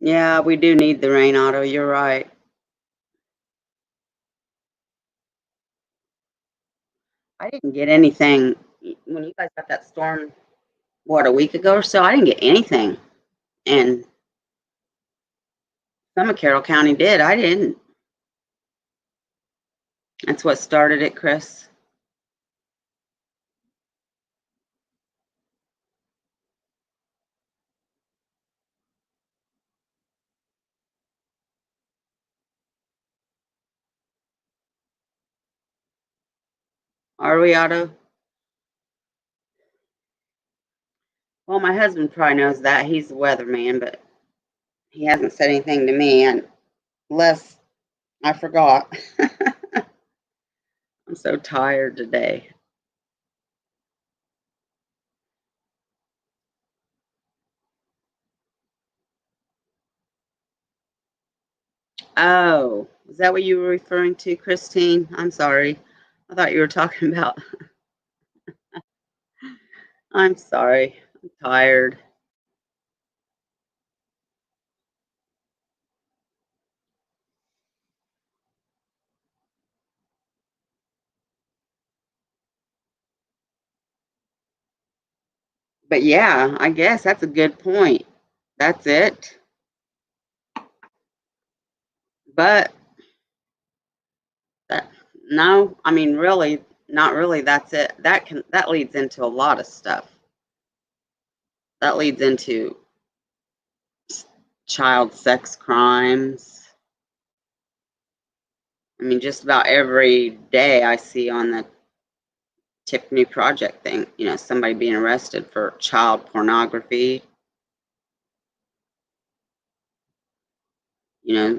Yeah, we do need the rain, Otto. You're right. I didn't get anything when you guys got that storm, what, a week ago or so? I didn't get anything. And some of Carroll County did. I didn't. That's what started it, Chris. Are we, Otto? Well, my husband probably knows that. He's the weatherman, but he hasn't said anything to me unless I forgot. I'm so tired today. Oh, is that what you were referring to, Christine? I'm sorry. I thought you were talking about. I'm sorry. I'm tired. But yeah, I guess that's a good point. That's it. But that, no, I mean, really, not really. That's it. That leads into a lot of stuff. That leads into child sex crimes. I mean, just about every day I see on the Tiffany Project thing, somebody being arrested for child pornography, you know,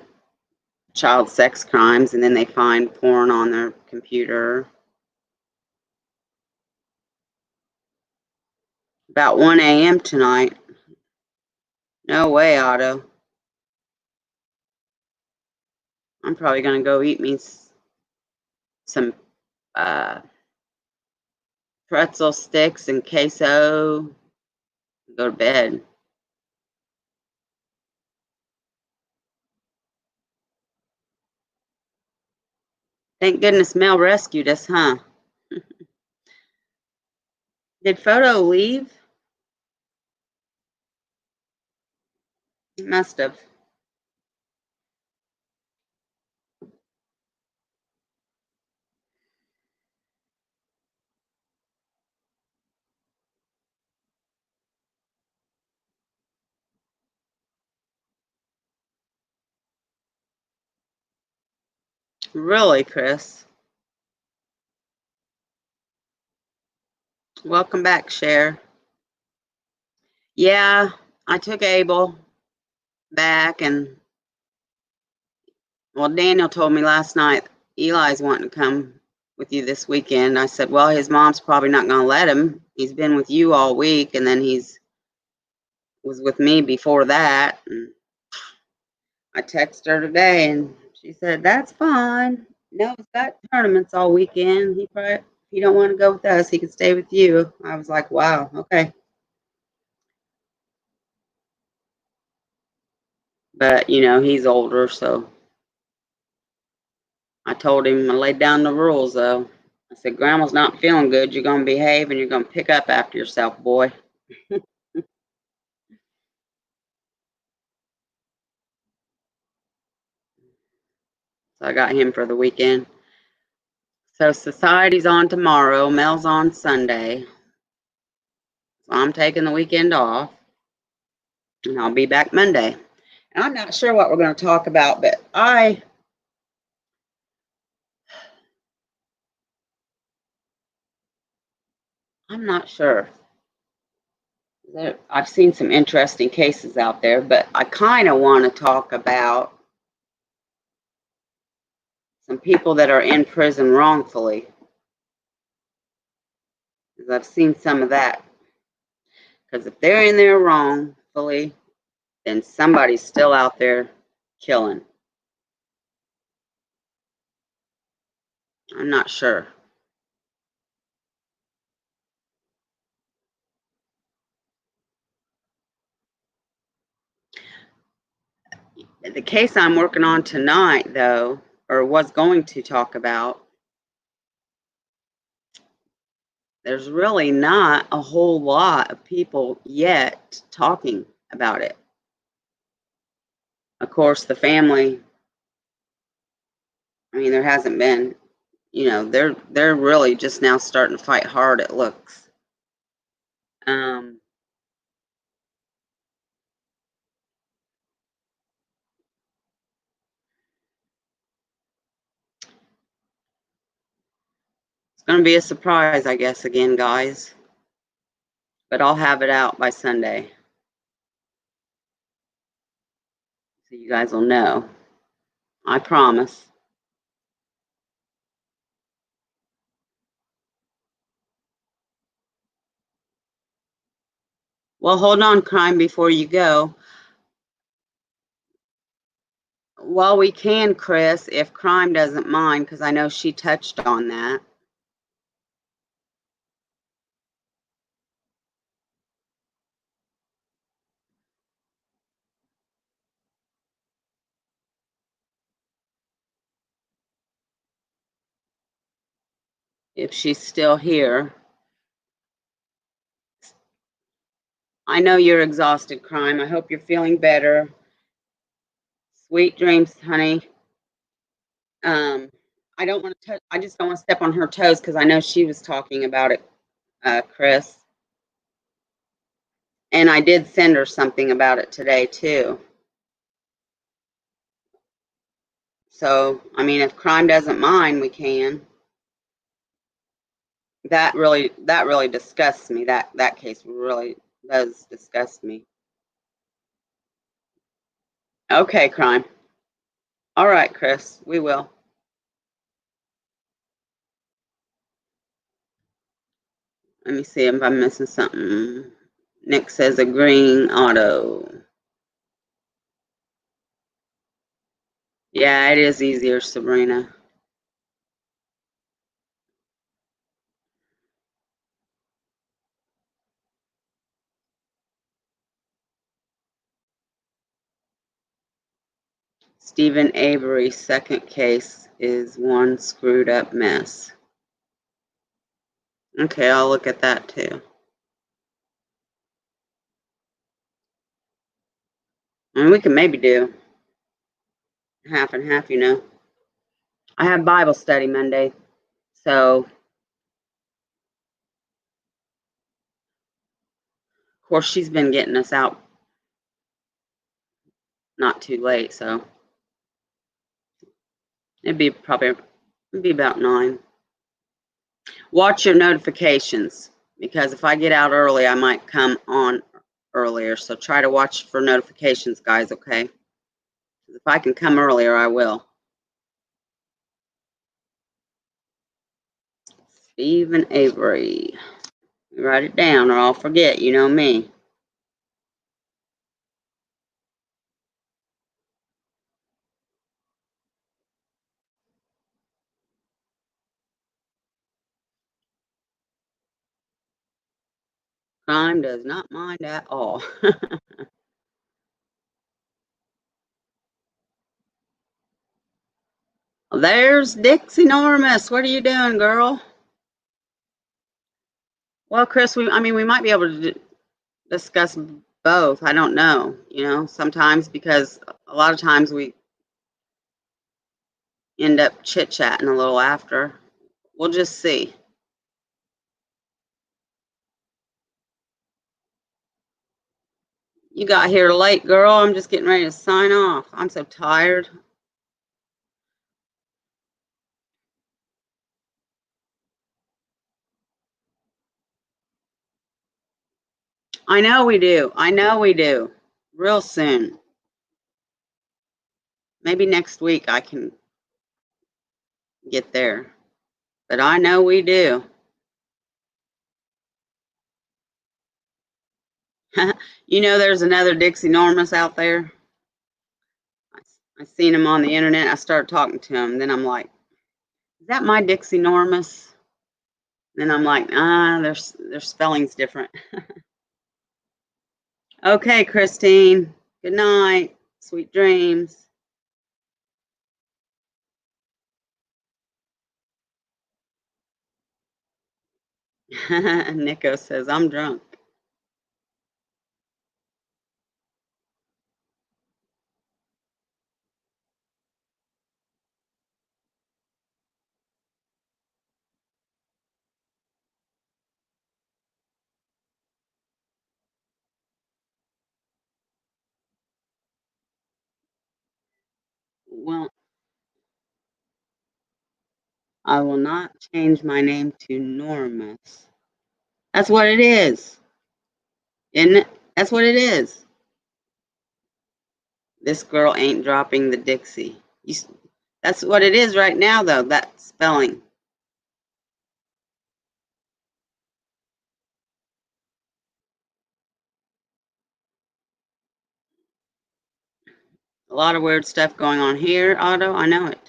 child sex crimes, and then they find porn on their computer. About 1 a.m. tonight. No way, Otto. I'm probably going to go eat me some uh, pretzel sticks and queso, go to bed. Thank goodness Mel rescued us, huh? Did Photo leave? He must have. Really, Chris? Welcome back, Cher. Yeah, I took Abel back, and well, Daniel told me last night Eli's wanting to come with you this weekend. I said, well, his mom's probably not going to let him. He's been with you all week, and then he's was with me before that. And I texted her today, and she said that's fine. No, he's got tournaments all weekend. He probably, if you don't want to go with us, he can stay with you. I was like, wow, okay. But, you know, he's older, so I told him I laid down the rules, though. I said, Grandma's not feeling good. You're going to behave and you're going to pick up after yourself, boy. So I got him for the weekend. So society's on tomorrow. Mel's on Sunday. So I'm taking the weekend off. And I'll be back Monday. And I'm not sure what we're going to talk about, but I'm not sure. I've seen some interesting cases out there, but I kind of want to talk about some people that are in prison wrongfully, because I've seen some of that. Because if they're in there wrongfully, then somebody's still out there killing. I'm not sure. The case I'm working on tonight, though, or was going to talk about, there's really not a whole lot of people yet talking about it. Of course, the family, I mean, there hasn't been, you know, they're really just now starting to fight hard, it looks. Um, it's going to be a surprise, I guess, again, guys. But I'll have it out by Sunday. So you guys will know. I promise. Well, hold on, crime, before you go. Well, we can, Chris, if crime doesn't mind, because I know she touched on that. If she's still here. I know you're exhausted, crime. I hope you're feeling better. Sweet dreams, honey. I don't want to. I just don't want to step on her toes because I know she was talking about it, Chris. And I did send her something about it today too. So, I mean, if crime doesn't mind, we can. That really disgusts me. That case really does disgust me. Okay, crime. All right, Chris, we will. Let me see if I'm missing something. Nick says agreeing auto. Yeah, it is easier, Sabrina. Stephen Avery's second case is one screwed up mess. Okay, I'll look at that too. And we can maybe do half and half, you know. I have Bible study Monday, so of course she's been getting us out not too late, so it'd be about 9. Watch your notifications because if I get out early, I might come on earlier. So try to watch for notifications, guys, okay? If I can come earlier, I will. Stephen Avery. Write it down or I'll forget. You know me. Crime does not mind at all. There's Dixie Normus. What are you doing, girl? Well, Chris, we might be able to discuss both. I don't know, sometimes because a lot of times we end up chit-chatting a little after. We'll just see. You got here late, girl. I'm just getting ready to sign off. I'm so tired. I know we do. I know we do. Real soon. Maybe next week I can get there. But I know we do. There's another Dixie Normus out there. I seen him on the internet. I started talking to him. Then I'm like, is that my Dixie Normus? Then I'm like, their spelling's different. Okay, Christine. Good night. Sweet dreams. Nico says, I'm drunk. Well, I will not change my name to Normus. That's what it is. Isn't it? That's what it is. This girl ain't dropping the Dixie. That's what it is right now, though, that spelling. A lot of weird stuff going on here, Otto. I know it.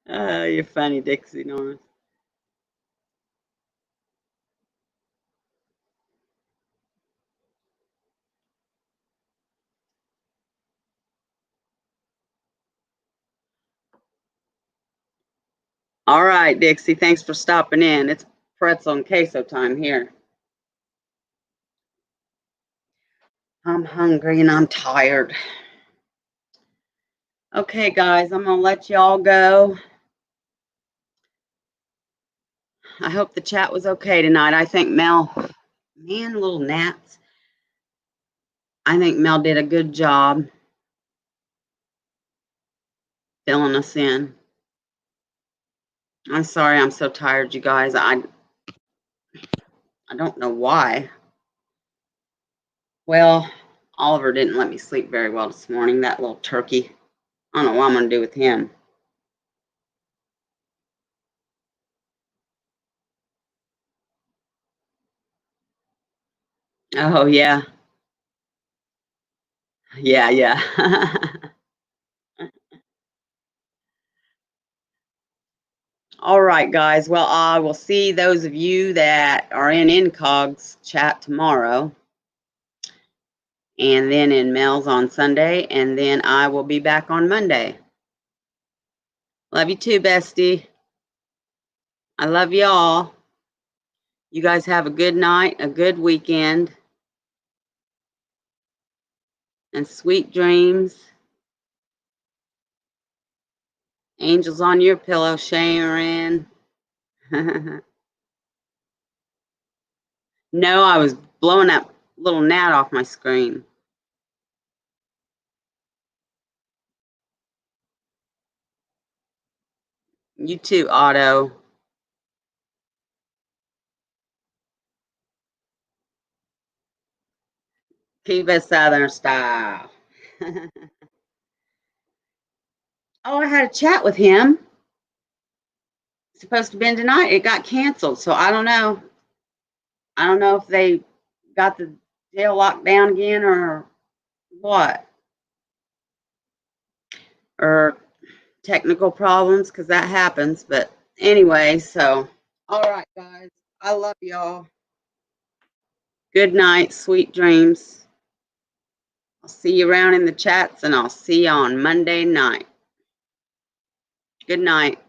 You're funny, Dixie Norris. All right, Dixie. Thanks for stopping in. It's pretzel and queso time here. I'm hungry and I'm tired. Okay, guys, I'm going to let y'all go. I hope the chat was okay tonight. I think Mel, little gnats. I think Mel did a good job filling us in. I'm sorry I'm so tired, you guys. I don't know why. Well, Oliver didn't let me sleep very well this morning, that little turkey. I don't know what I'm going to do with him. Oh, yeah. Yeah. All right, guys. Well, I will see those of you that are in Incog's chat tomorrow. And then in Mel's on Sunday. And then I will be back on Monday. Love you too, bestie. I love y'all. You guys have a good night, a good weekend, and sweet dreams. Angels on your pillow, Sharon. No, I was blowing that little gnat off my screen. You too, Otto. Keep it Southern style. Oh, I had a chat with him. It's supposed to have been tonight. It got canceled, so I don't know. I don't know if they got the jail locked down again or what. Or technical problems, because that happens. But anyway, so all right, guys. I love y'all. Good night, sweet dreams. I'll see you around in the chats, and I'll see you on Monday night. Good night.